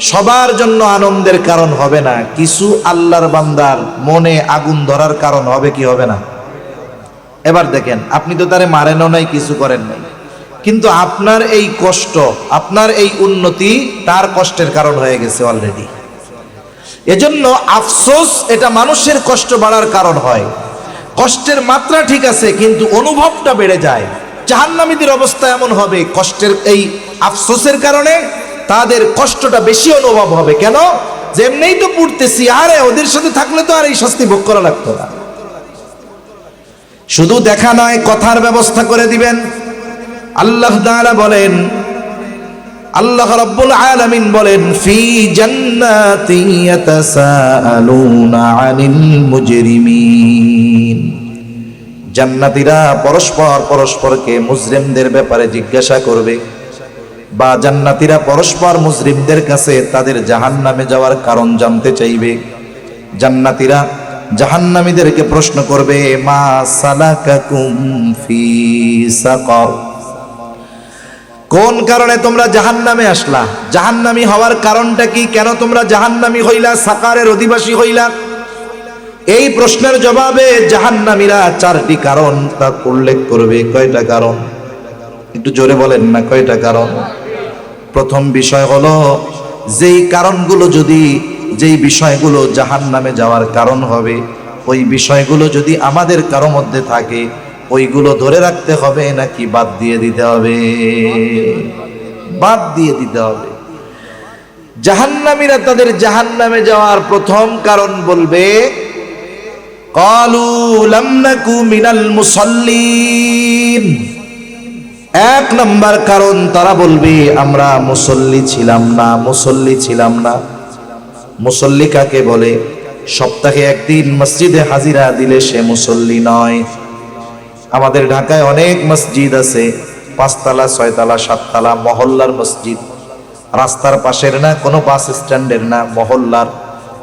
সবার জন্য আনন্দের কারণ হবে না। কিছু আল্লাহর বান্দার মনে আগুন ধরার কারণ হবে কি হবে না? এবার দেখেন, আপনি তো তারে মারেনও নাই, কিছু করেন নাই, কিন্তু আপনার এই কষ্ট, আপনার এই উন্নতি তার কষ্টের কারণ হয়ে গেছে অলরেডি। এজন্য আফসোস এটা মানুষের কষ্ট বাড়ার কারণ হয়। কষ্টের মাত্রা ঠিক আছে, কিন্তু অনুভবটা বেড়ে যায়। জাহান্নামীদের অবস্থা এমন হবে, কষ্টের এই আফসোসের কারণে তাদের কষ্টটা বেশি অনুভব হবে। কেন? যেমনিই তো পড়তেছি, আরে ওদের সাথে থাকলে তো আর এই শাস্তি ভোগ করা লাগতো না। শুধু দেখা নয়, কথার ব্যবস্থা করে দিবেন। আল্লাহ তাআলা বলেন, আল্লাহ রাব্বুল আলামিন বলেন, ফি জান্নাতি ইয়াতাসাআলুনা আনিল মুজরিমিন। জান্নাতীরা পরস্পরকে মুজরিমদের ব্যাপারে জিজ্ঞাসা করবে, বা জান্নাতীরা পরস্পর মুজরিমদের কাছে তাদের জাহান্নামে যাওয়ার কারণ জানতে চাইবে। জান্নাতীরা জাহান্নামীদেরকে প্রশ্ন করবে, মা সালাকাকুম ফি সাকার, কোন কারণে তোমরা জাহান্নামে আসলা? জাহান্নামী হওয়ার কারণটা কি? কেন তোমরা জাহান্নামী হইলা, সাকারের অধিবাসী হইলা? এই প্রশ্নের জবাবে জাহান্নামীরা 4টি কারণ তা উল্লেখ করবে। কয়টা কারণ? একটু জোরে বলেন না, কয়টা কারণ? প্রথম বিষয় হলো, যেই বিষয়গুলো জাহান্নামে যাওয়ার কারণ হবে, ওই বিষয়গুলো যদি আমাদের কারো মধ্যে থাকে, ওইগুলো ধরে রাখতে হবে নাকি বাদ দিয়ে দিতে হবে? বাদ দিয়ে দিতে হবে। জাহান্নামীরা তাদের জাহান্নামে যাওয়ার প্রথম কারণ বলবে, ক্বালু লাম নাকু মিনাল মুসাল্লিন। 1 নম্বর কারণ তারা বলবে, আমরা মুসল্লি ছিলাম না। মুসল্লি কাকে বলে? সপ্তাহে একদিন মসজিদে হাজিরা দিলে সে মুসল্লি নয়। আমাদের ঢাকায় অনেক মসজিদ আছে, 5 তলা, 6 তলা, 7 তলা, মহল্লার মসজিদ, রাস্তার পাশের না, কোনো বাস স্ট্যান্ডের না, মহল্লার।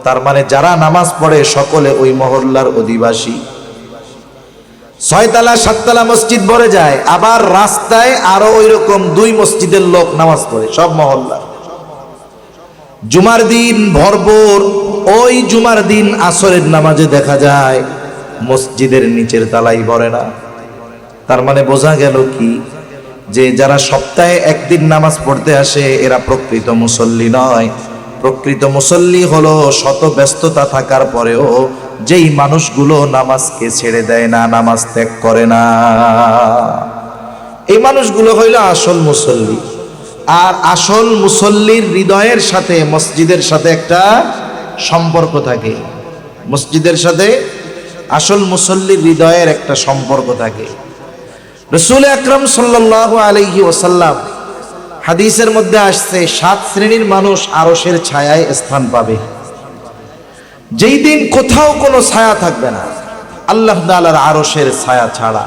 তার মানে যারা নামাজ পড়ে সকলে ওই মহল্লার অধিবাসী। 6 তলা 7 তলা মসজিদ ভরে যায়, আবার রাস্তায় আরো ওইরকম 2 মসজিদের লোক নামাজ পড়ে, সব মহল্লা। জুমার দিন ভরপুর, ওই জুমার দিন আসরের নামাজে দেখা যায় মসজিদের নিচের তালাই ভরে না। তার মানে বোঝা গেল কি, যে যারা সপ্তাহে একদিন নামাজ পড়তে আসে এরা প্রকৃত মুসল্লি নয়। প্রকৃত মুসল্লি হলো শত ব্যস্ততা থাকার পরেও যেই মানুষগুলো নামাজকে ছেড়ে দেয় না, নামাজ ত্যাগ করে না, এই মানুষগুলো হইল আসল মুসল্লি। আর আসল মুসল্লির হৃদয়ের সাথে মসজিদের সাথে একটা সম্পর্ক থাকে। মসজিদের সাথে আসল মুসল্লির হৃদয়ের একটা সম্পর্ক থাকে। রাসূল আকরাম সাল্লাল্লাহু আলাইহি ওয়াসাল্লাম হাদিসের মধ্যে আসছে, 7 শ্রেণীর মানুষ আরশের ছায়ায় স্থান পাবে। যেই দিন কোথাও কোনো ছায়া থাকবে না আল্লাহ তাআলার আরশের ছায়া ছাড়া।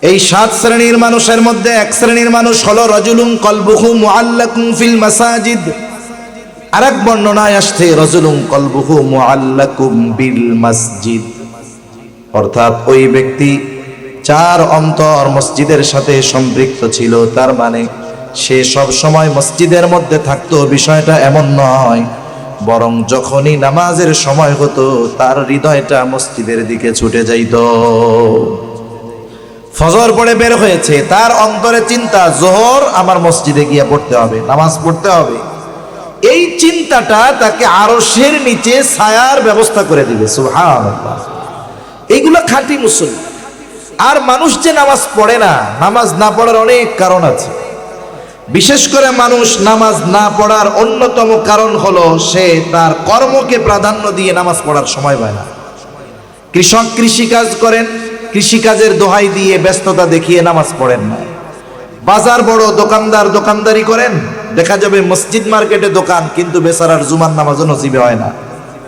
এই 7 শ্রেণীর মানুষের মধ্যে 1 শ্রেণীর মানুষ হলো রাজুলুন কলবুহু মুআল্লাকুম ফিল মাসাজিদ। আরেক বর্ণনায় আসছে রাজুলুন কলবুহু মুআল্লাকুম বিল মসজিদ, অর্থাৎ ওই ব্যক্তি 4 অন্তর মসজিদের সাথে সম্পৃক্ত ছিল। তার মানে সে সব সময় মসজিদের মধ্যে থাকতো, বিষয়টা এমন নয়, বরং যখনই নামাজের সময় হতো তার হৃদয়টা মসজিদের দিকে ছুটে যাইত। ফজর পড়ে বের হয়েছে, তার অন্তরে চিন্তা, জোহর আমার মসজিদে গিয়ে পড়তে হবে, নামাজ পড়তে হবে। এই চিন্তাটা তাকে আরশের নিচে ছায়ার ব্যবস্থা করে দিবে। সুবহানাল্লাহ। এইগুলো খাঁটি মুসল্লি। আর মানুষ যে নামাজ পড়ে না, নামাজ না পড়ার অনেক কারণ আছে। বিশেষ করে মানুষ নামাজ না পড়ার অন্যতম কারণ হলো সে তার কর্মকে প্রাধান্য দিয়ে নামাজ পড়ার সময় পায় না। কৃষক কৃষিকাজ করেন, কৃষিকাজের দোহাই দিয়ে ব্যস্ততা দেখিয়ে নামাজ পড়েন না। বাজার বড়, দোকানদার দোকানদারি করেন, দেখা যাবে মসজিদ মার্কেটে দোকান, কিন্তু বেচারার জুমার নামাজও নসিবে হয় না।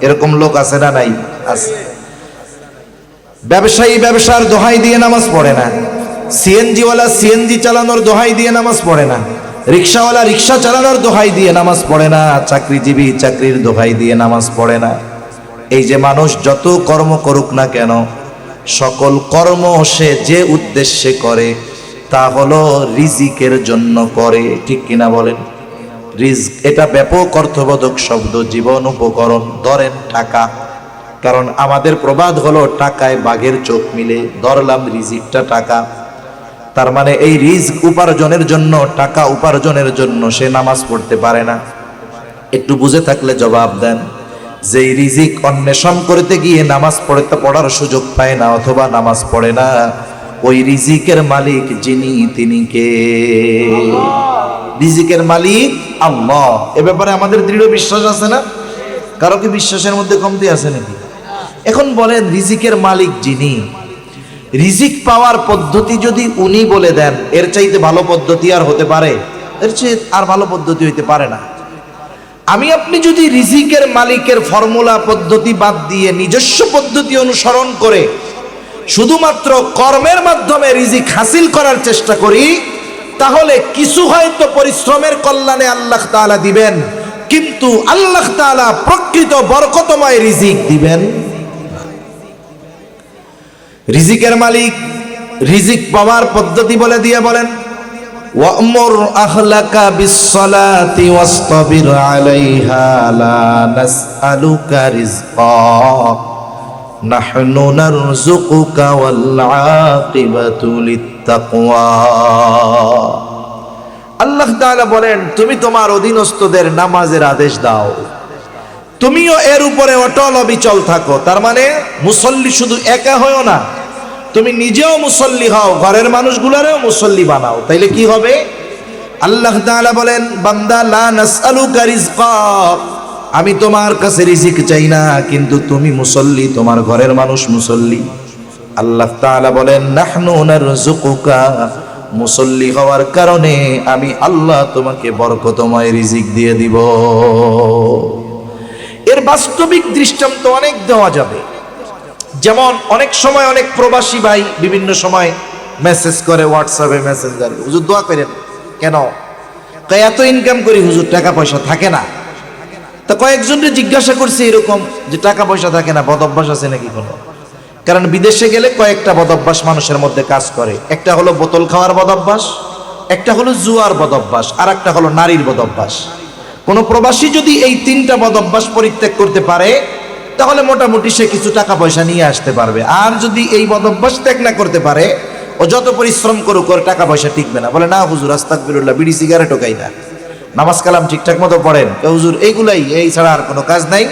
এরকম লোক আছে না নাই? আছে। ব্যবসায়ী ব্যবসার দোহাই দিয়ে নামাজ পড়ে না, সিএনজিওয়ালা সিএনজি চালানোর দোহাই দিয়ে নামাজ পড়ে না, রিক্সাওয়ালা রিক্সা চালানোর দোহাই দিয়ে নামাজ পড়ে না, চাকরিজীবী চাকরির দোহাই দিয়ে নামাজ পড়ে না। এই যে মানুষ যত কর্ম করুক না কেন, সকল কর্ম সে যে উদ্দেশ্যে করে তা হলো রিজিকের জন্য করে, ঠিক কিনা বলেন? রিজক এটা ব্যাপক অর্থবোধক শব্দ, জীবন উপকরণ। ধরেন টাকা, কারণ আমাদের প্রবাদ হলো টাকায় বাঘের চোখ মিলে, ধরলাম রিজিকটা টাকা। তার মানে এই রিজক উপার্জনের জন্য, টাকা উপার্জনের জন্য সে নামাজ পড়তে পারে না। একটু বুঝে থাকলে জবাব দেন। যেই রিজিক অন্বেষণ করতে গিয়ে নামাজ পড়ার সুযোগ পায় না অথবা নামাজ পড়ে না, ওই রিজিকের মালিক যিনি, তিনি কে? রিজিকের মালিক আল্লাহ। এ ব্যাপারে আমাদের দৃঢ় বিশ্বাস আছে না? কারো কি বিশ্বাসের মধ্যে কমতি আছে নাকি? এখন বলেন, রিজিকের মালিক যিনি, রিজিক পাওয়ার পদ্ধতি যদি উনি বলে দেন, এর চাইতে ভালো পদ্ধতি আর হতে পারে? এর চেয়ে আর ভালো পদ্ধতি হইতে পারে না। আমি আপনি যদি রিজিকের মালিকের ফর্মুলা পদ্ধতি বাদ দিয়ে নিজস্ব পদ্ধতি অনুসরণ করে শুধুমাত্র কর্মের মাধ্যমে রিজিক হাসিল করার চেষ্টা করি, তাহলে কিছু হয়তো পরিশ্রমের কল্যাণে আল্লাহ তাআলা দিবেন, কিন্তু আল্লাহ তাআলা প্রকৃত বরকতময় রিজিক দিবেন। রিজিকের মালিক রিজিক পাওয়ার পদ্ধতি বলে দিয়ে বলেন, ওয়া'মুর আহলাকা বিস-সালাতি ওয়াসতাবির আলাইহা লা নাসআলুকা রিজকা নাহনু নারযুকুকা ওয়াল আকিবাতু লিত-তাকওয়া। আল্লাহ তাআলা বলেন, তুমি তোমার অধীনস্থদের নামাজের আদেশ দাও, তুমিও এর উপরে অটল অবিচল থাকো। তার মানে মুসল্লি শুধু একা হয়ো না, তুমি নিজেও মুসল্লি হও, ঘরের মানুষগুলোরেও মুসল্লি বানাও। তাইলে কি হবে? আল্লাহ তাআলা বলেন, বান্দা লা নাসআলুকা রিজকা, আমি তোমার কাছে রিজিক চাই না, কিন্তু তুমি মুসল্লি, তোমার ঘরের মানুষ মুসল্লি। আল্লাহ তাআলা বলেন, নাহনু নারযুকুকা, মুসল্লি হওয়ার কারণে আমি আল্লাহ তোমাকে বরকতময় রিজিক দিয়ে দিব। এর বাস্তবিক দৃষ্টান্ত অনেক দেওয়া যাবে। যেমন অনেক সময় অনেক প্রবাসী ভাই বিভিন্ন সময় মেসেজ করে, হোয়াটসঅ্যাপে মেসেজ করে, হুজুর দোয়া করেন। কেন? এত ইনকাম করি হুজুর, টাকা পয়সা থাকে না। তা কয়েকজনকে জিজ্ঞাসা করছি এরকম যে টাকা পয়সা থাকে না, বদ অভ্যাস আছে নাকি কোনো? কারণ বিদেশে গেলে কয়েকটা বদ অভ্যাস মানুষের মধ্যে কাজ করে। একটা হলো বোতল খাওয়ার বদ অভ্যাস, একটা হলো জুয়ার বদ অভ্যাস, আর একটা হলো নারীর বদ অভ্যাস। কোনো প্রবাসী যদি এই তিনটা বদ অভ্যাস পরিত্যাগ করতে পারে, তাহলে মোটামুটি সে কিছু টাকা পয়সা নিয়ে আসতে পারবে। আর যদি এই বদ অভ্যাস ত্যাগ না করতে পারে, ও যত পরিশ্রম করুক ওর টাকা পয়সা টিকবে না। বলে, না হুজুর আস্তাগফিরুল্লাহ, বিড়ি সিগারেটও খাই না, নামাজ কালাম ঠিকঠাক মতো পড়েন। হুজুর এইগুলাই, এই ছাড়া আর কোনো কাজ নাই,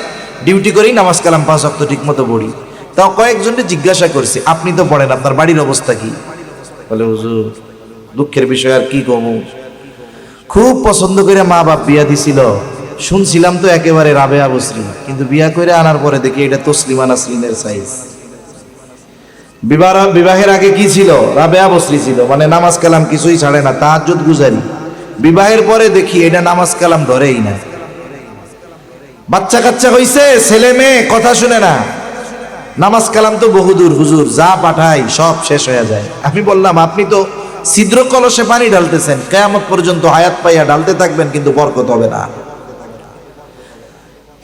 ডিউটি করি, নামাজ কালাম 5 ওয়াক্ত ঠিক মতো পড়ি। তাও কয়েকজনকে জিজ্ঞাসা করছি, আপনি তো পড়েন, আপনার বাড়ির অবস্থা কি? বলে, হুজুর দুঃখের বিষয়, আর কি কমু, খুব পছন্দ করে মা বাপ বিয়া দিছিল, শুনছিলাম তো একেবারে রাবেয়া বসরি, কিন্তু বিয়া করে আনার পরে দেখি এটা তসলিমা নাসরিনের সাইজ। বিবাহের আগে কি ছিল? রাবেয়া বসরি ছিল, মানে নামাজ কালাম কিছুই ছাড়ে না, তাহাজ্জুদ গুজারি। বিবাহের পরে দেখি এটা নামাজ কালাম ধরেই না। বাচ্চা কাচ্চা হইছে, ছেলে মেয়ে কথা শুনে না, নামাজ কালাম তো বহুদূর, হুজুর যা পাঠাই সব শেষ হয়ে যায়। আমি বললাম, আপনি তো ছিদ্র কলসে পানি ঢালতেছেন, কিয়ামত পর্যন্ত হায়াত পাইয়া ঢালতে থাকবেন, কিন্তু বরকত হবে না।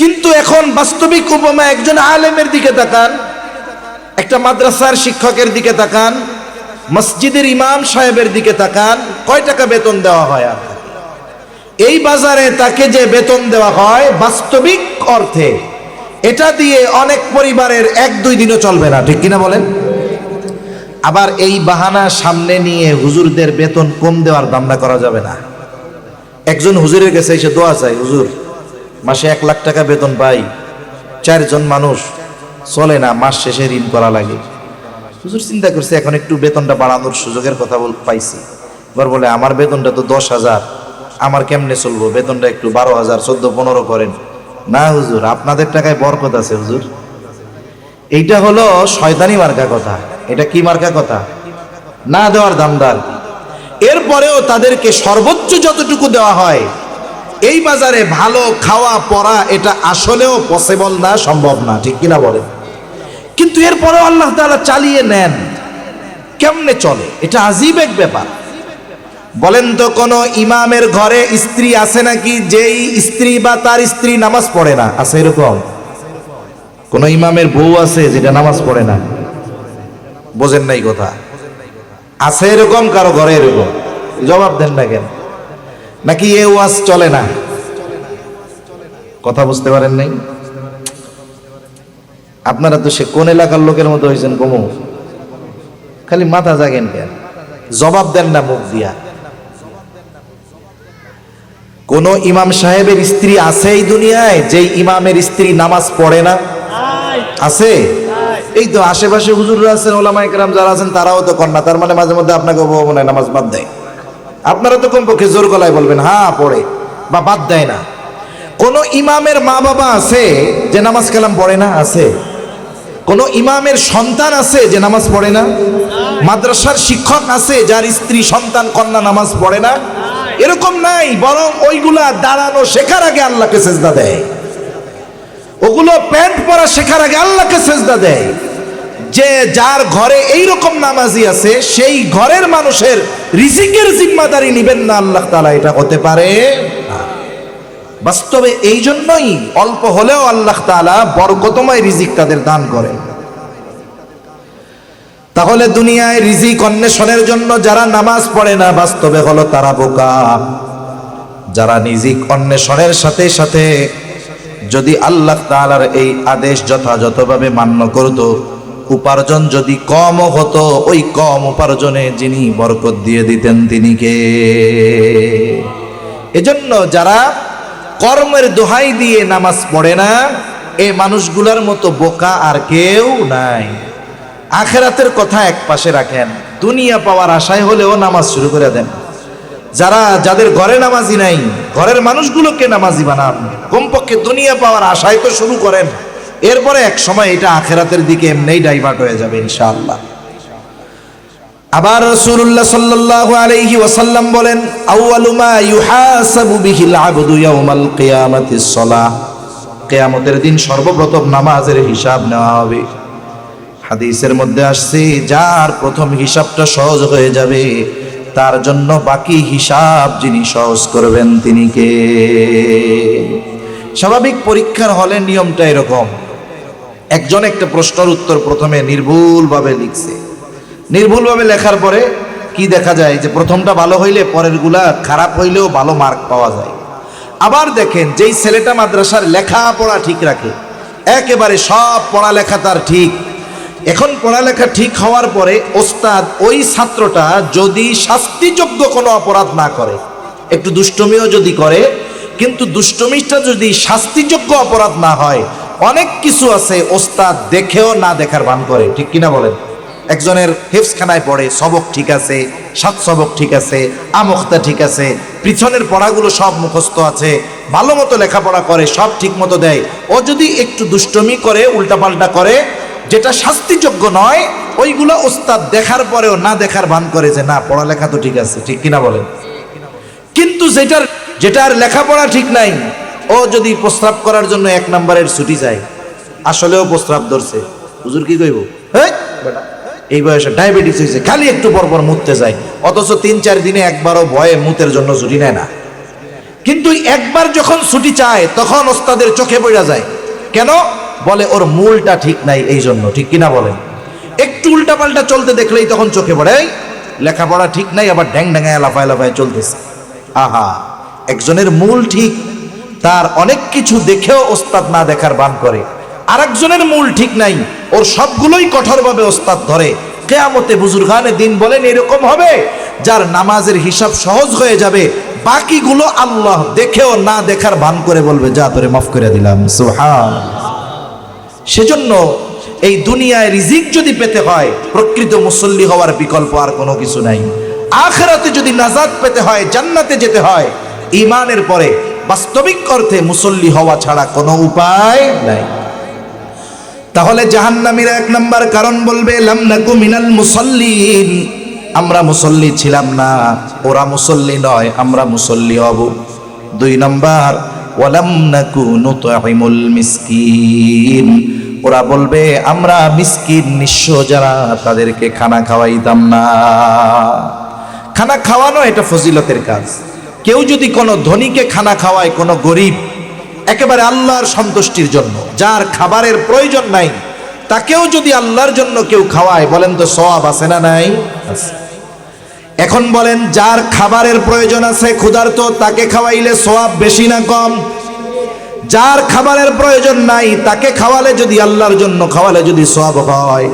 কিন্তু এখন বাস্তবিক উপমা, একজন আলেমের দিকে তাকান, একটা মাদ্রাসার শিক্ষকের দিকে তাকান, মসজিদের ইমাম সাহেবের দিকে তাকান, কয় টাকা বেতন দেওয়া হয়? আর এই বাজারে তাকে যে বেতন দেওয়া হয়, বাস্তবিক অর্থে এটা দিয়ে অনেক পরিবারের 1-2 দিনও চলবে না, ঠিক কিনা বলেন? আবার এই বাহানা সামনে নিয়ে হুজুরদের বেতন কম দেওয়ার ধান্দা করা যাবে না। একজন হুজুরের কাছে এসে দোয়া চাই, হুজুর মাসে 1 লাখ টাকা বেতন পাই, 4 জন মানুষ, চলে না, মাস শেষে ঋণ করা লাগে। হুজুর চিন্তা করছে, এখন একটু বেতনটা বাড়ানোর সুযোগের কথা পাইছি। এবার বলে, আমার বেতনটা তো 10,000, আমার কেমনে চলবো, বেতনটা একটু 12,000, 14-15 করেন। না হুজুর, আপনাদের টাকায় বরকত আছে হুজুর। এইটা হলো শয়তানি মার্কা কথা। এটা কি মার্কা কথা? না দেওয়ার ধান্দার। এরপরেও তাদেরকে সর্বোচ্চ যতটুকু দেওয়া হয়, এই বাজারে ভালো খাওয়া পরা এটা আসলেও পসিবল না, সম্ভব না, ঠিক কিনা বলেন? কিন্তু কিন্তু এরপরেও আল্লাহ তাআলা চালিয়ে নেন। কেমনে চলে? এটা আজীব এক ব্যাপার। বলেন তো কোন ইমামের ঘরে স্ত্রী আছে নাকি যেই স্ত্রী বা তার স্ত্রী নামাজ পড়ে না? আছে এরকম? কোন ইমামের বউ আছে যেটা নামাজ পড়ে না? বোঝেন নাই কথা? আছে এরকম কারো ঘরে? এরকম জবাব দেন না কেন? নাকি এ ওয়াজ চলে না? কথা বুঝতে পারেন নাই? আপনারা তো সে কোন এলাকার লোকের মতো হয়েছেন কমু, খালি মাথা জাগেন কেন? জবাব দেন না মুখ দিয়া। কোন ইমাম সাহেবের স্ত্রী আছে এই দুনিয়ায় যেই ইমামের স্ত্রী নামাজ পড়ে না? আছে? এই তো আশেপাশে হুজুররা আছেন, ওলামা একরাম যারা আছেন তারাও তো কন্যা, তার মানে মাঝে মধ্যে আপনাকে মনে হয় নামাজ বাদ দেয়। আপনারা তো কমপক্ষে জোর গলায় বলবেন হ্যাঁ পড়ে বা বাদ দেয় না। কোন ইমামের মা বাবা আছে যে নামাজ কালাম পড়ে না? আছে? কোন ইমামের সন্তান আছে যে নামাজ পড়ে না? মাদ্রাসার শিক্ষক আছে যার স্ত্রী সন্তান কন্যা নামাজ পড়ে না? এরকম নাই, বরং ওইগুলা দাঁড়ানো শেখার আগে আল্লাহকে সেজদা দেয়, ওগুলো প্যান্ট পরা শেখার আগে আল্লাহকে সেজদা দেয়। যে যার ঘরে এইরকম নামাজি আছে সেই ঘরের মানুষের রিজিকের জিম্মাদারি নিবেন না আল্লাহ তাআলা, এটা হতে পারে না। বাস্তবে এই জন্যই অল্প হলেও আল্লাহ তাআলা বরকতময় রিজিক তাদের দান করেন। তাহলে দুনিয়ায় রিজিক অন্বেষণের জন্য যারা নামাজ পড়ে না বাস্তবে হলো তারা বোকা। যারা রিজিক অন্বেষণের সাথে সাথে যদি আল্লাহ তাআলার এই আদেশ যথাযথভাবে মান্য করত, উপার্জন যদি কম হতো, ওই কম উপার্জনে যিনি বরকত দিয়ে দিতেন তিনি কে? এজন্য যারা কর্মের দোহাই দিয়ে নামাজ পড়ে না, এই মানুষগুলোর মতো বোকা আর কেউ নাই। আখিরাতের কথা এক পাশে রাখেন, দুনিয়া পাওয়ার আশায় হলেও নামাজ শুরু করে দেন। যাদের ঘরে নামাজি নাই, ঘরের মানুষগুলোকে নামাজি বানান, কমপক্ষে দুনিয়া পাওয়ার আশায় তো শুরু করেন। এরপরে এক সময় এটা আখিরাতের দিকে এমনিই ডাইভার্ট হয়ে যাবে ইনশাআল্লাহ। আবার রাসূলুল্লাহ সাল্লাল্লাহু আলাইহি ওয়াসাল্লাম বলেন, আউয়ালু মা ইউহাসাবু বিহিল আবদু ইয়াউমাল কিয়ামাতিস সালাহ। কিয়ামতের দিন সর্বপ্রথম নামাজের হিসাব নেওয়া হবে। হাদিসের মধ্যে আসছে, যার প্রথম হিসাবটা সহজ হয়ে যাবে তার জন্য বাকি হিসাব যিনি সহজ করবেন তিনি কে? স্বাভাবিক পরীক্ষার হলে নিয়মটা এরকম, একজন একটা প্রশ্নের উত্তর প্রথমে নির্ভুলভাবে লিখছে, নির্ভুলভাবে লেখার পরে কি দেখা যায় যে প্রথমটা ভালো হইলে পরেরগুলা খারাপ হইলেও ভালো মার্ক পাওয়া যায়। আবার দেখেন যেই ছেলেটা মাদ্রাসার লেখাপড়া ঠিক রাখে, একেবারে সব পড়ালেখা তার ঠিক, এখন পড়ালেখা ঠিক হওয়ার পরে ওস্তাদ ওই ছাত্রটা যদি শাস্তিযোগ্য কোনো অপরাধ না করে, একটু দুষ্টমিও যদি করে, কিন্তু দুষ্টমিটা যদি শাস্তিযোগ্য অপরাধ না হয়, অনেক কিছু আছে ওস্তাদ দেখেও না দেখার ভান করে, ঠিক কিনা বলেন? একজনের হেফজখানায় পড়ে, সবক ঠিক আছে, 7 সবক ঠিক আছে, আমুখতা ঠিক আছে, পিছনের পড়াগুলো সব মুখস্থ আছে, ভালো মতো লেখাপড়া করে, সব ঠিক মতো দেয়। ও যদি একটু দুষ্টমি করে, উল্টাপাল্টা করে, যেটা শাস্তিযোগ্য নয়, ওইগুলো ওস্তাদ দেখার পরেও না দেখার ভান করে যে না পড়ালেখা তো ঠিক আছে, ঠিক কিনা বলেন? কিন্তু যেটার লেখাপড়া ঠিক নাই, ও যদি প্রস্রাব করার জন্য 1 নম্বরের ছুটি চায়, আসলেও প্রস্রাব ধরছে, হুজুর কি কইব, এই বয়সে ডায়াবেটিস হয়েছে, খালি একটু পরপর মুততে যায়, অথচ 3-4 দিনে একবারও ভয়ে মুতের জন্য ছুটি নেয় না। কিন্তু একবার যখন ছুটি চায় তখন ওস্তাদের চোখে পড়া যায়, কেন? বলে ওর মূলটা ঠিক নাই এই জন্য, ঠিক কিনা বলেন? একটু উল্টাপাল্টা চলতে দেখলেই তখন চোখে পড়ে লেখাপড়া ঠিক নাই, আবার ঢ্যাং ঢ্যাঙায় লাফায় লাফায় চলতেছে। আহা, একজনের মূল ঠিক, তার অনেক কিছু দেখেও ওস্তাদ না দেখার ভান করে, আরেকজনের মূল ঠিক নাই, ওর সবগুলোই কঠোরভাবে ওস্তাদ ধরে। কিয়ামতে বুজুর্গানে দিন বলেন এরকম হবে, যার নামাজের হিসাব সহজ হয়ে যাবে, বাকিগুলো আল্লাহ দেখেও না দেখার ভান করে বলবে যা তোরে মাফ করে দিলাম, সুবহানাল্লাহ। সেজন্য এই দুনিয়ায় রিজিক যদি পেতে হয়, প্রকৃত মুসল্লি হওয়ার বিকল্প আর কোনো কিছু নাই। আখিরাতে যদি নাজাত পেতে হয়, জান্নাতে যেতে হয়, ঈমানের পরে বাস্তবিক অর্থে মুসল্লি হওয়া ছাড়া কোনো উপায় নাই। তাহলে জাহান্নামীরা 1 নাম্বার কারণ বলবে লাম নাকু মিনাল মুসাল্লিন, আমরা মুসল্লি ছিলাম না, ওরা মুসল্লি নয়, আমরা মুসল্লি হব। 2 নাম্বার ওয়ালাম নাকু নুতঈমুল মিসকিন, ওরা বলবে আমরা মিসকিন নিঃস্ব যারা তাদেরকে খানা খাওয়াইতাম না। খানা খাওয়ানো এটা ফজিলতের কাজ। কেউ যদি কোনো ধনীকে খানা খাওয়ায়, কোনো গরিব একেবারে আল্লাহর সন্তুষ্টির জন্য, যার খাবারের প্রয়োজন নাই, তাকেও যদি আল্লাহর জন্য কেউ খাওয়ায়, বলেন তো সওয়াব আছে না নাই? এখন বলেন, যার খাবারের প্রয়োজন আছে, ক্ষুধার্ত, তাকে খাওয়াইলে সওয়াব বেশি না কম? যার খাবারের প্রয়োজন নাই তাকে খাওয়ালে, যদি আল্লাহর জন্য খাওয়ালে যদি সওয়াব হয়,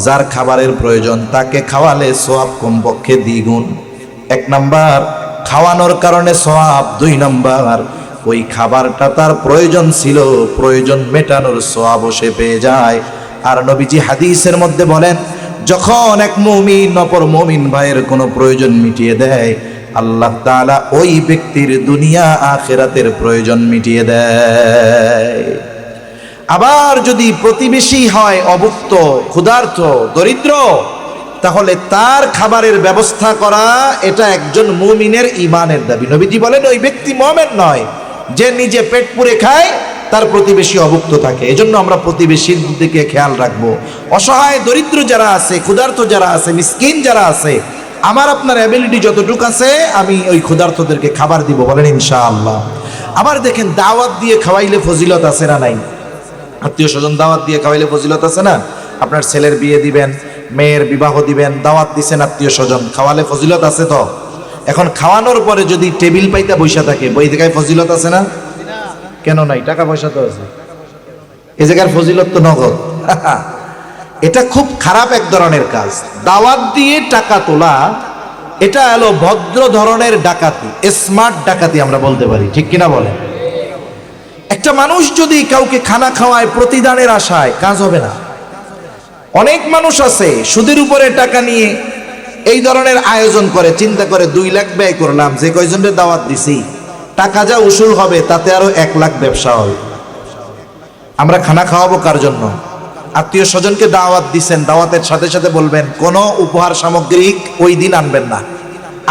যার খাবারের প্রয়োজন তাকে খাওয়ালে সওয়াব কমপক্ষে দ্বিগুণ। এক নাম্বার খাওয়ানোর কারণে সওয়াব, দুই নাম্বার ওই খাবারটা তার প্রয়োজন ছিল, প্রয়োজন মেটানোর সওয়াবও সে পেয়ে যায়। আর নবীজি হাদিসের মধ্যে বলেন, যখন এক মুমিন অপর মুমিন ভাইয়ের কোনো প্রয়োজন মিটিয়ে দেয়, আল্লাহ তাআলা ওই ব্যক্তির দুনিয়া আখিরাতের প্রয়োজন মিটিয়ে দেয়। আবার যদি প্রতিবেশী হয় অভুক্ত, ক্ষুধার্ত, দরিদ্র, তাহলে তার খাবারের ব্যবস্থা করা এটা একজন মুমিনের ঈমানের দাবি। নবীজি বলেন, ওই ব্যক্তি মুমিন নয় যে নিজে পেট পুরে খায়, তার প্রতিবেশী অভুক্ত থাকে। এজন্য আমরা প্রতিবেশীর দিকে খেয়াল রাখবো। অসহায় দরিদ্র যারা আছে, ক্ষুধার্ত যারা আছে, মিসকিন যারা আছে, আমার আপনার অ্যাবিলিটি যতটুকু আছে আমি ওই ক্ষুধার্তদেরকে খাবার দিব, বলেন ইনশাআল্লাহ। আবার দেখেন, দাওয়াত দিয়ে খাওয়াইলে ফজিলত আছে না নাই? আত্মীয় স্বজন দাওয়াত দিয়ে খাওয়াইলে ফজিলত আছে না? আপনার ছেলের বিয়ে দিবেন, মেয়ের বিবাহ দিবেন, দাওয়াত দিছেন আত্মীয় স্বজন, খাওয়ালে ফজিলত আছে তো? এখন খাওয়ানোর পরে যদি টেবিল পাইতা বৈশা থাকে, ওই জায়গায় ফজিলত আছে না? কেন নাই? টাকা পয়সা তো আছে, এই জায়গার ফজিলত তো নগদ। এটা খুব খারাপ এক ধরনের কাজ। দাওয়াত দিয়ে টাকা তোলা, এটা হলো ভদ্র ধরনের ডাকাতি, স্মার্ট ডাকাতি আমরা বলতে পারি, ঠিক কিনা বলেন? একটা মানুষ যদি কাউকে খানা খাওয়ায় প্রতিদানের আশায়, কাজ হবে না। অনেক মানুষ আছে সুদের উপরে টাকা নিয়ে এই ধরনের আয়োজন করে, চিন্তা করে 2 লাখ ব্যয় করলাম, যে কয়জনের দাওয়াত দিছি, টাকা যা উসুল হবে তাতে আরো 1 লাখ ব্যবসা হবে। আমরা খানা খাওয়াবো কার জন্য? আত্মীয় স্বজনকে দাওয়াত দিচ্ছেন, দাওয়াতের সাথে সাথে বলবেন কোনো উপহার সামগ্রী ওই দিন আনবেন না।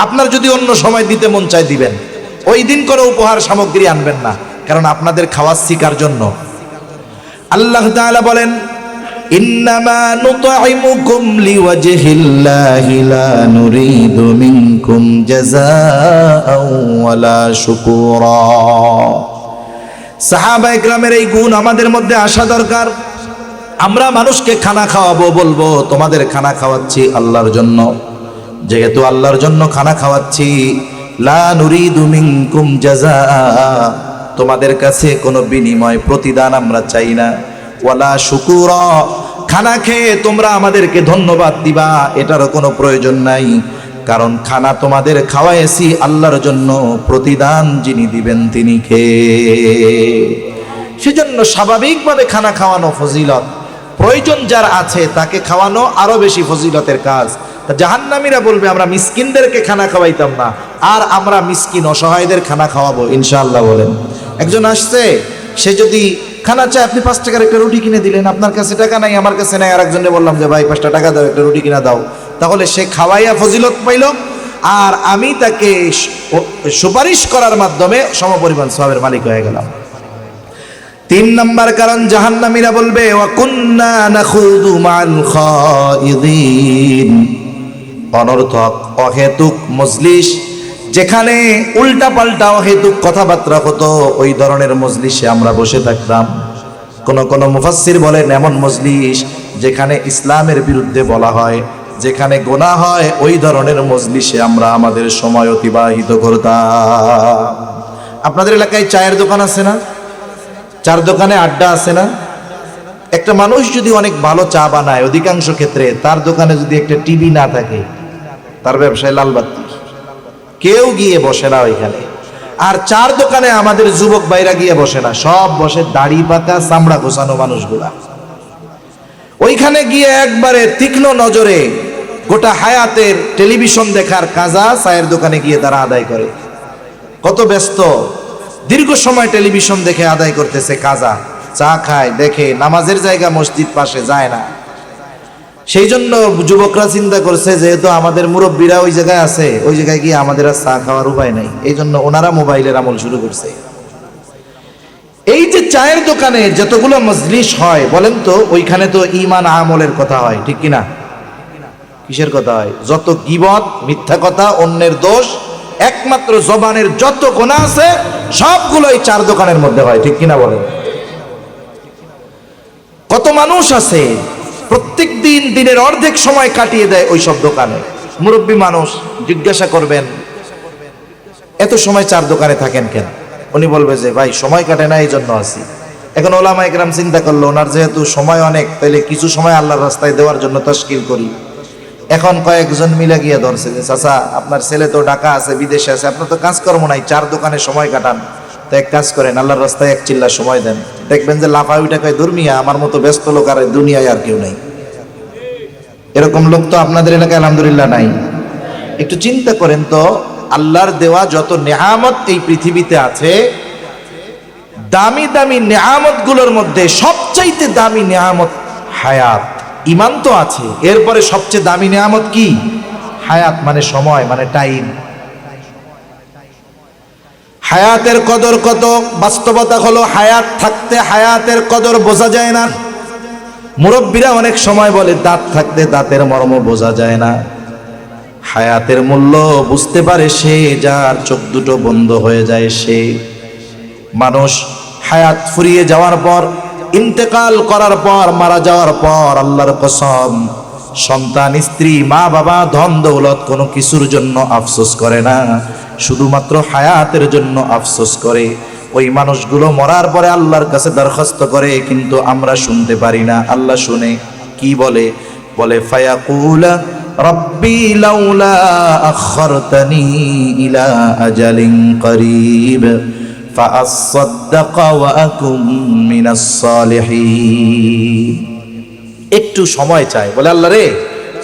আপনার যদি অন্য সময় দিতে মন চায় দিবেন, ওই দিন কোনো উপহার সামগ্রী আনবেন না, কারণ আপনাদের খাওয়াচ্ছি কার জন্য? আল্লাহ তাআলা বলেন, ইন্নামা নুতঈমুকুম লিওয়াজহিল্লাহি লা নুরিদু মিনকুম জাযাআও ওয়ালা শুকুরা। সাহাবায়ে কেরামের এই গুণ আমাদের মধ্যে আসা দরকার। আমরা মানুষকে খানা খাওয়াবো, বলবো তোমাদের খানা খাওয়াচ্ছি আল্লাহর জন্য, যেহেতু আল্লাহর জন্য খানা খাওয়াচ্ছি, লা নুরিদু মিনকুম জাযাআ, তোমাদের কাছে কোনো বিনিময় প্রতিদান আমরা চাই না, ওয়ালা শুকুরা, খানা খেয়ে তোমরা আমাদেরকে ধন্যবাদ দিবা এটারও কোনো প্রয়োজন নাই, কারণ খানা তোমাদের খাওয়াইছি আল্লাহর জন্য, প্রতিদান যিনি দিবেন তিনি কে। সেজন্য স্বাভাবিকভাবে খানা খাওয়ানো ফজিলত, প্রয়োজন যার আছে তাকে খাওয়ানো আরো বেশি ফজিলতের কাজ। জাহান্নামীরা বলবে আমরা মিসকিনদেরকে খানা খাওয়াইতাম না, আর আমরা মিসকিন অসহায়দের খানা খাওয়াবো ইনশাআল্লাহ। বলেন, একজন আসছে, সে যদি খানা চায়, আপনি 5 টাকার একটা রুটি কিনে দিলেন, আপনার কাছে টাকা নাই, আমার কাছে নাই, আর একজনে বললাম যে ভাই 5টা টাকা দাও, একটা রুটি কিনা দাও, তাহলে সে খাওয়াইয়া ফজিলত পাইল, আর আমি তাকে সুপারিশ করার মাধ্যমে সমপরিমাণ সওয়াবের মালিক হয়ে গেলাম। 3 নাম্বার কারণ, জাহান্নামীরা বলবে ওয়া কুন্না নাখুযু মা'আল খায়িদিন, অনর্থক অহেতুক মজলিস, যেখানে উল্টা পাল্টা অহেতুক কথাবার্তা হতো, ওই ধরনের মজলিসে আমরা বসে থাকতাম। কোন মুফাসসির বলেন এমন মজলিস যেখানে ইসলামের বিরুদ্ধে বলা হয়, যেখানে গুনাহ হয়, ওই ধরনের মজলিসে আমরা আমাদের সময় অতিবাহিত করতাম। আপনাদের এলাকায় চায়ের দোকান আছে না? চার দোকানে আড্ডা আছে না? একটা মানুষ যদি অনেক ভালো চা বানায়, অধিকাংশ ক্ষেত্রে তার দোকানে যদি একটা টিভি না থাকে, তার ব্যবসায় লালবাতি, কেউ গিয়ে বসে না ওইখানে। আর চার দোকানে আমাদের যুবক ভাইরা গিয়ে বসে না, সব বসে দাড়ি পাকা চামড়া ঘোষানো মানুষগুলা। ওইখানে গিয়ে একবারে তীক্ষ্ণ নজরে গোটা হায়াতের টেলিভিশন দেখার কাজা চায়ের দোকানে গিয়ে তারা আদায় করে। কত ব্যস্ত, দীর্ঘ সময় টেলিভিশন দেখে আদায় করতেছে কাজা, চা খায়, দেখে, নামাজের জায়গা মসজিদ পাশে যায় না। সেই জন্য যুবকরা চিন্তা করছে, যেহেতু আমাদের মুরব্বীরা ওই জায়গায় আছে, ওই জায়গায় গিয়ে আমাদের আর চা খাওয়ার উপায় নাই, এই জন্য ওনারা মোবাইলের আমল শুরু করছে। এই যে চায়ের দোকানে যতগুলো মজলিস হয় বলেন তো, ওইখানে তো ঈমান আমলের কথা হয়, ঠিক কিনা? কিসের কথা হয়? যত গীবত, মিথ্যা কথা, অন্যের দোষ, একমাত্র জবানের যত গুনাহ আছে সবগুলোই চার দোকানের মধ্যে হয়, ঠিক কিনা বলেন? কত মানুষ আছে প্রত্যেক দিন দিনের অর্ধেক সময় কাটিয়ে দেয় ওই সব দোকানে। মুরব্বী মানুষ, জিজ্ঞাসা করবেন এত সময় চার দোকানে থাকেন কেন? উনি বলবে যে ভাই সময় কাটে না, এই জন্য আছি। এখন ওলামা ইকরাম চিন্তা করলো ওনার যেহেতু সময় অনেক, তাইলে কিছু সময় আল্লাহর রাস্তায় দেওয়ার জন্য তাশকিল করি। এখন কয়েকজন মিলে গিয়ে ধরছে যে চাচা আপনার ছেলে তো ঢাকা আছে, বিদেশে আছে, আপনার তো কাজকর্ম নাই, চার দোকানে সময় কাটান, তো এক কাজ করেন আল্লাহর রাস্তায় এক চিল্লা সময় দেন, দেখবেন যে লাফায় ওইটা কয় দুর্মিয়া, আমার মতো ব্যস্ত লোক আর দুনিয়ায় আর কেউ নাই। এরকম লোক তো আপনাদের এলাকায় আলহামদুলিল্লাহ নাই। একটু চিন্তা করেন তো, আল্লাহর দেওয়া যত নেয়ামত এই পৃথিবীতে আছে, দামি দামি নেয়ামত গুলোর মধ্যে সবচাইতে দামি নেয়ামত হায়াত। ঈমান তো আছে, এরপরে সবচেয়ে দামি নেয়ামত কি? হায়াত, মানে সময়, মানে টাইম। হায়াতের কদর কত? বাস্তবতা হলো হায়াত থাকতে হায়াতের কদর বোঝা যায় না। মুরব্বীরা অনেক সময় বলে দাঁত থাকতে দাঁতের মর্ম বোঝা যায় না। হায়াতের মূল্য বুঝতে পারে সে যার চোখ দুটো বন্ধ হয়ে যায় সে। মানুষ হায়াত ফুরিয়ে যাওয়ার পর, ইন্তেকাল করার পর, মারা যাওয়ার পর, আল্লাহর কসম, সন্তান, স্ত্রী, মা বাবা, ধন দৌলত কোনো কিছুর জন্য আফসোস করে না, শুধুমাত্র হায়াতের জন্য আফসোস করে। ওই মানুষগুলো মরার পরে আল্লাহর কাছে দরখাস্ত করে, কিন্তু আমরা শুনতে পারি না। আল্লাহ শুনে, কি বলে? বলে ফায়াকুলা রব্বি লাউলা আখরতানি ইলা আজালিন করিব ফাআসাদ্দাক ওয়া আকুম মিনাস সালিহিন। একটু সময় চায়, বলে আল্লাহ রে,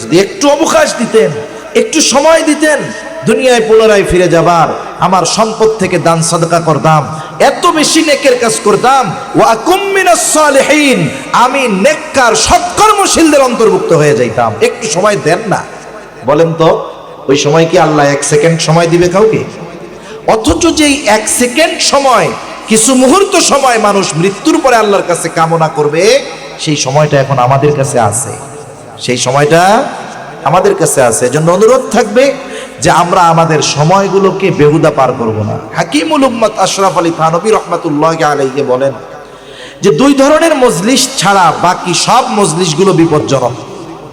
যদি একটু অবকাশ দিতেন, একটু সময় দিতেন, দুনিয়ায় পুনরায় ফিরে যাবার, আমার সম্পদ থেকে দান সাদকা করতাম, এত বেশি নেকের কাজ করতাম, ওয়া আকুম মিনাস সালিহিন, আমি নেককার সৎকর্মশীলদের অন্তর্ভুক্ত হয়ে যাইতাম। একটু সময় দেন না। বলেন তো, ওই সময় কি আল্লাহ এক সেকেন্ড সময় দিবে কাউকে? অথচ যেই এক সেকেন্ড সময়, কিছু মুহূর্ত সময় মানুষ মৃত্যুর পরে আল্লাহর কাছে কামনা করবে, সেই সময়টা এখন আমাদের কাছে আছে, সেই সময়টা আমাদের কাছে আছে। এজন্য অনুরোধ থাকবে যে আমরা আমাদের সময়গুলোকে বেহুদা পার করব না। হাকিমুল উম্মত আশরাফ আলী থানভী রহমাতুল্লাহি আলাইহি বলেন যে দুই ধরনের মজলিস ছাড়া বাকি সব মজলিসগুলো বিপজ্জনক।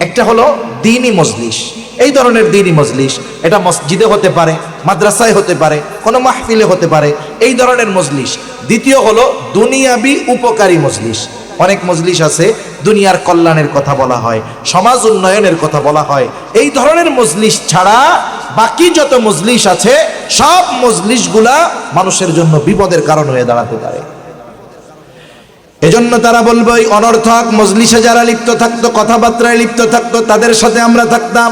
একটা হলো দ্বীনি মজলিস, এই ধরনের দ্বীনি মজলিস, এটা মসজিদে হতে পারে, মাদ্রাসায় হতে পারে, কোনো মাহফিলে হতে পারে, এই ধরনের মজলিস। দ্বিতীয় হলো দুনিয়াবি উপকারী মজলিস। অনেক মজলিস আছে দুনিয়ার কল্যাণের কথা বলা হয়, সমাজ উন্নয়নের কথা বলা হয়। এই ধরনের মজলিস ছাড়া বাকি যত মজলিস আছে সব মজলিসগুলা মানুষের জন্য বিপদের কারণ হয়ে দাঁড়াতে পারে। এজন্য তারা বলবে ওই অনর্থক মজলিসে যারা লিপ্ত থাকতো, কথাবার্তায় লিপ্ত থাকতো, তাদের সাথে আমরা থাকতাম।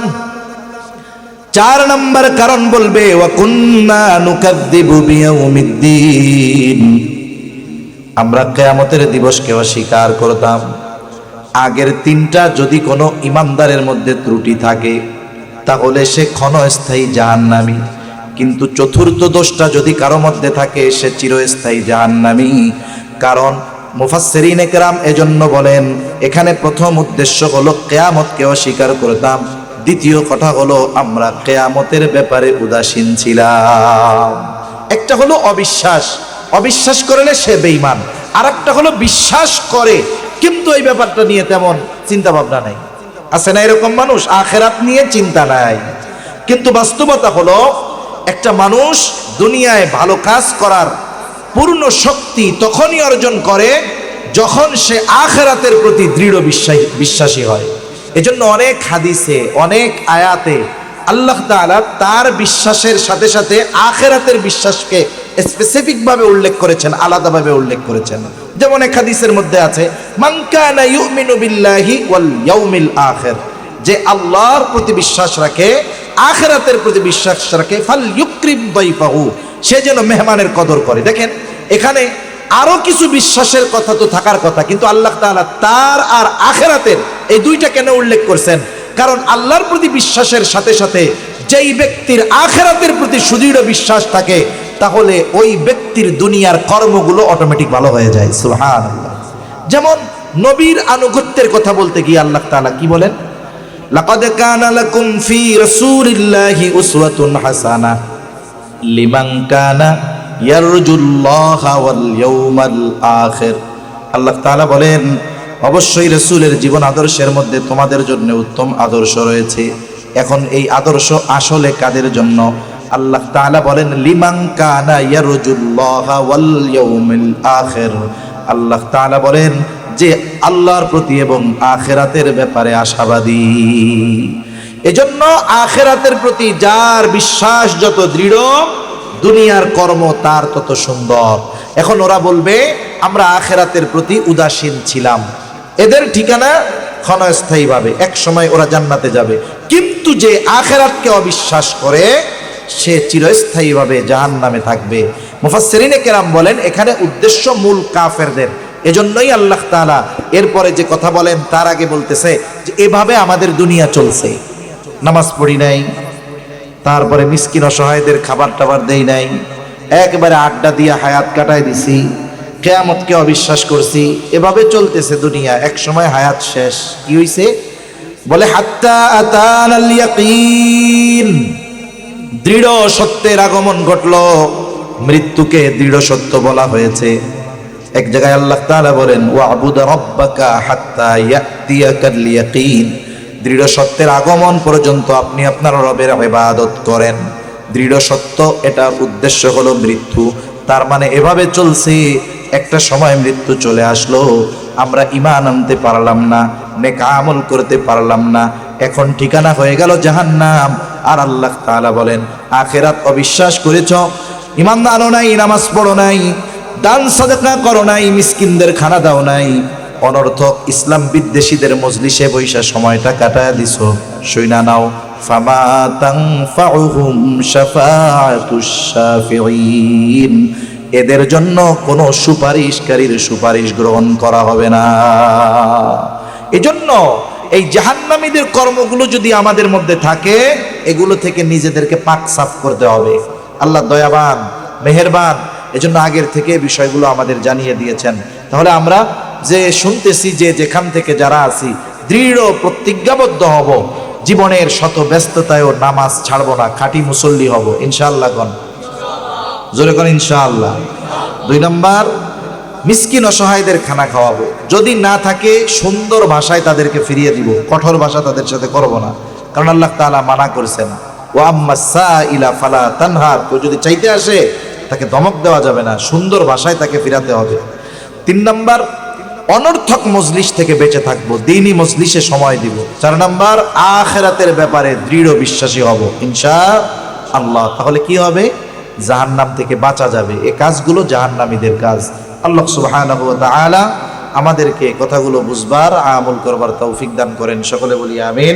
4 নম্বর কারণ বলবে ওয়া কুন্না নুকাযযিবু বিয়াউমিদ্দিন, আমরা কিয়ামতের দিবসকে অস্বীকার করতাম। আগের 3টা যদি কোনো ইমানদারের মধ্যে ত্রুটি থাকে তাহলে সে ক্ষণস্থায়ী জাহান্নামী, কিন্তু চতুর্থ দোষটা যদি কারো মধ্যে থাকে সে চিরস্থায়ী জাহান্নামী। কারণ মুফাসসিরিনে কেরাম এজন্য বলেন এখানে প্রথম উদ্দেশ্য হলো কিয়ামতকে অস্বীকার করতাম, দ্বিতীয় কথা হলো আমরা কিয়ামতের ব্যাপারে উদাসীন ছিলাম। একটা হলো অবিশ্বাস, অবিশ্বাস করলে সে বেঈমান, আর একটা হলো বিশ্বাস করে কিন্তু এই ব্যাপারটা নিয়ে তেমন চিন্তা ভাবনা নাই। আছে না এরকম মানুষ? আখিরাত নিয়ে চিন্তা নাই। কিন্তু বাস্তবতা হলো একটা মানুষ দুনিয়ায় ভালো কাজ করার পূর্ণ শক্তি তখনই অর্জন করে যখন সে আখিরাতের প্রতি দৃঢ় বিশ্বাসী হয়। এজন্য অনেক হাদিসে, অনেক আয়াতে আল্লাহ তাআলা তার বিশ্বাসের সাথে সাথে আখিরাতের বিশ্বাসকে স্পেসিফিক ভাবে উল্লেখ করেছেন, আলাদাভাবে উল্লেখ করেছেন। যেমন এক হাদিসের মধ্যে আছে মান কানা ইউমিনু বিল্লাহি ওয়াল ইয়াউমিল আখির, যে আল্লাহর প্রতি বিশ্বাস রাখে, আখিরাতের প্রতি বিশ্বাস রাখে, ফাল ইউকরিম দাইফাহু, সে যেন মেহমানের কদর করে। দেখেন এখানে আরো কিছু বিশ্বাসের কথা তো থাকার কথা, কিন্তু আল্লাহ তাআলা তার আর আখিরাতের এই দুইটা কেন উল্লেখ করছেন? কারণ আল্লাহর প্রতি বিশ্বাসের সাথে সাথে যেই ব্যক্তির আখিরাতের প্রতি সুদৃঢ় বিশ্বাস থাকে তাহলে ওই ব্যক্তির দুনিয়ার কর্মগুলো অটোমেটিক ভালো হয়ে যায়। সুবহানাল্লাহ। যেমন নবীর আনুগত্যের কথা বলতে গিয়ে আল্লাহ তাআলা কি বলেন? লাকাদ কানা লাকুম ফি রাসূলিল্লাহি উসওয়াতুন হাসানাহ লিমান কানা ইয়ারজুল্লাহা ওয়াল ইয়াউমাল আখির। আল্লাহ তাআলা বলেন, অবশ্যই রাসূলের জীবন আদর্শের মধ্যে তোমাদের জন্য উত্তম আদর্শ রয়েছে। এখন এই আদর্শ আসলে কাদের জন্য? আল্লাহ তাআলা বলেন, লিমান কানা ইয়ারজুল্লাহা ওয়াল ইয়াউমিল আখির। আল্লাহ তাআলা বলেন যে আল্লাহর প্রতি এবং আখিরাতের ব্যাপারে আশাবাদী। এজন্য আখিরাতের প্রতি যার বিশ্বাস যত দৃঢ়, দুনিয়ার কর্ম তার তত সুন্দর। এখন ওরা বলবে আমরা আখিরাতের প্রতি উদাসীন ছিলাম। এদের ঠিকানা ক্ষণস্থায়ীভাবে, এক সময় ওরা জান্নাতে যাবে। কিন্তু যে আখিরাতকে অবিশ্বাস করে সে চিরস্থায়ীভাবে জাহান্নামে থাকবে। মুফাসসিরিনে কেরাম বলেন এখানে উদ্দেশ্য মূল কাফেরদের। এজন্যই আল্লাহ তাআলা এরপরে যে কথা বলেন তার আগে বলতেছে যে এভাবে আমাদের দুনিয়া চলছে। নামাজ পড়ি নাই, তারপরে মিসকিন অসহায়দের খাবার টাবার দেই নাই, একবারে আড্ডা দিয়ে হায়াত কাটায় দিছি, কিয়ামতকে অবিশ্বাস করছি, এভাবে চলতেছে দুনিয়া। এক সময় হায়াত শেষ। কি হইছে? বলে হাত্তা আতানাল ইয়াকিন, দৃঢ় সত্যের আগমন ঘটলো। মৃত্যুকে দৃঢ় সত্য বলা হয়েছে। এক জায়গায় আল্লাহ তাআলা বলেন, ওয়াবুদ রাব্বাকা হাত্তা ইয়াতিয়াকাল ইয়াকিন, দৃঢ় সত্যের আগমন পর্যন্ত আপনি আপনার রবের ইবাদত করেন। দৃঢ় সত্য, এটার উদ্দেশ্য হলো মৃত্যু। তার মানে এভাবে চলছে, একটা সময় মৃত্যু চলে আসলো, আমরা ঈমান আনতে পারলাম না, নেক আমল করতে পারলাম না, এখন ঠিকানা হয়ে গেল জাহান্নাম। আর আল্লাহ তাআলা বলেন আখিরাত অবিশ্বাস করেছ, ঈমান আনো নাই, নামাজ পড়ো নাই, দান সাদাকা করো নাই, মিসকিনদের খানা দাও নাই, অনর্থক ইসলাম বিদ্বেষীদের মজলিসে বৈশা সময়টা কাটায় দিছো, শুইনা নাও, ফামা তানফাউহুম শাফাআতুশ শাফিঈন, এদের জন্য কোনো সুপারিশকারীর সুপারিশ গ্রহণ করা হবে না। এজন্য এই জাহান্নামীদের কর্মগুলো যদি আমাদের মধ্যে থাকে, এগুলো থেকে নিজেদেরকে পাক সাফ করতে হবে। আল্লাহ দয়াবান, মেহেরবান, এজন্য আগের থেকে বিষয়গুলো আমাদের জানিয়ে দিয়েছেন। তাহলে আমরা যে শুনতেছি, যে যেখান থেকে যারা আছি, দৃঢ় প্রতিজ্ঞাবদ্ধ হব, জীবনের শত ব্যস্ততায়ও নামাজ ছাড়বো না, খাঁটি মুসল্লি হব ইনশাআল্লাহ। কোন জোরে কোন ইনশাআল্লাহ। 2 নাম্বার, মিসকিন অসহায়দের খানা খাওয়াবো। যদি না থাকে সুন্দর ভাষায় তাদেরকে ফিরিয়ে দিব, কঠোর ভাষা তাদের সাথে করব না, কারণ আল্লাহ তাআলা মানা করেছেন, ওয়া আম্মাস সাইলা ফালা তানহার, কেউ যদি চাইতে আসে তাকে ধমক দেওয়া যাবে না, সুন্দর ভাষায় তাকে ফিরাতে হবে। 3 নাম্বার, অনর্থক মজলিস থেকে বেঁচে থাকবো, দ্বীনি মজলিসে সময় দিব। 4 নাম্বার, আখিরাতের ব্যাপারে দৃঢ় বিশ্বাসী হব ইনশাআল্লাহ। তাহলে কি হবে? জাহান্নাম থেকে বাঁচা যাবে। এই কাজগুলো জাহান্নামীদের কাজ। আল্লাহ সুবহানাহু ওয়া তাআলা আমাদেরকে কথাগুলো বুঝবার, আমল করবার তৌফিক দান করেন। সকলে বলি আমিন।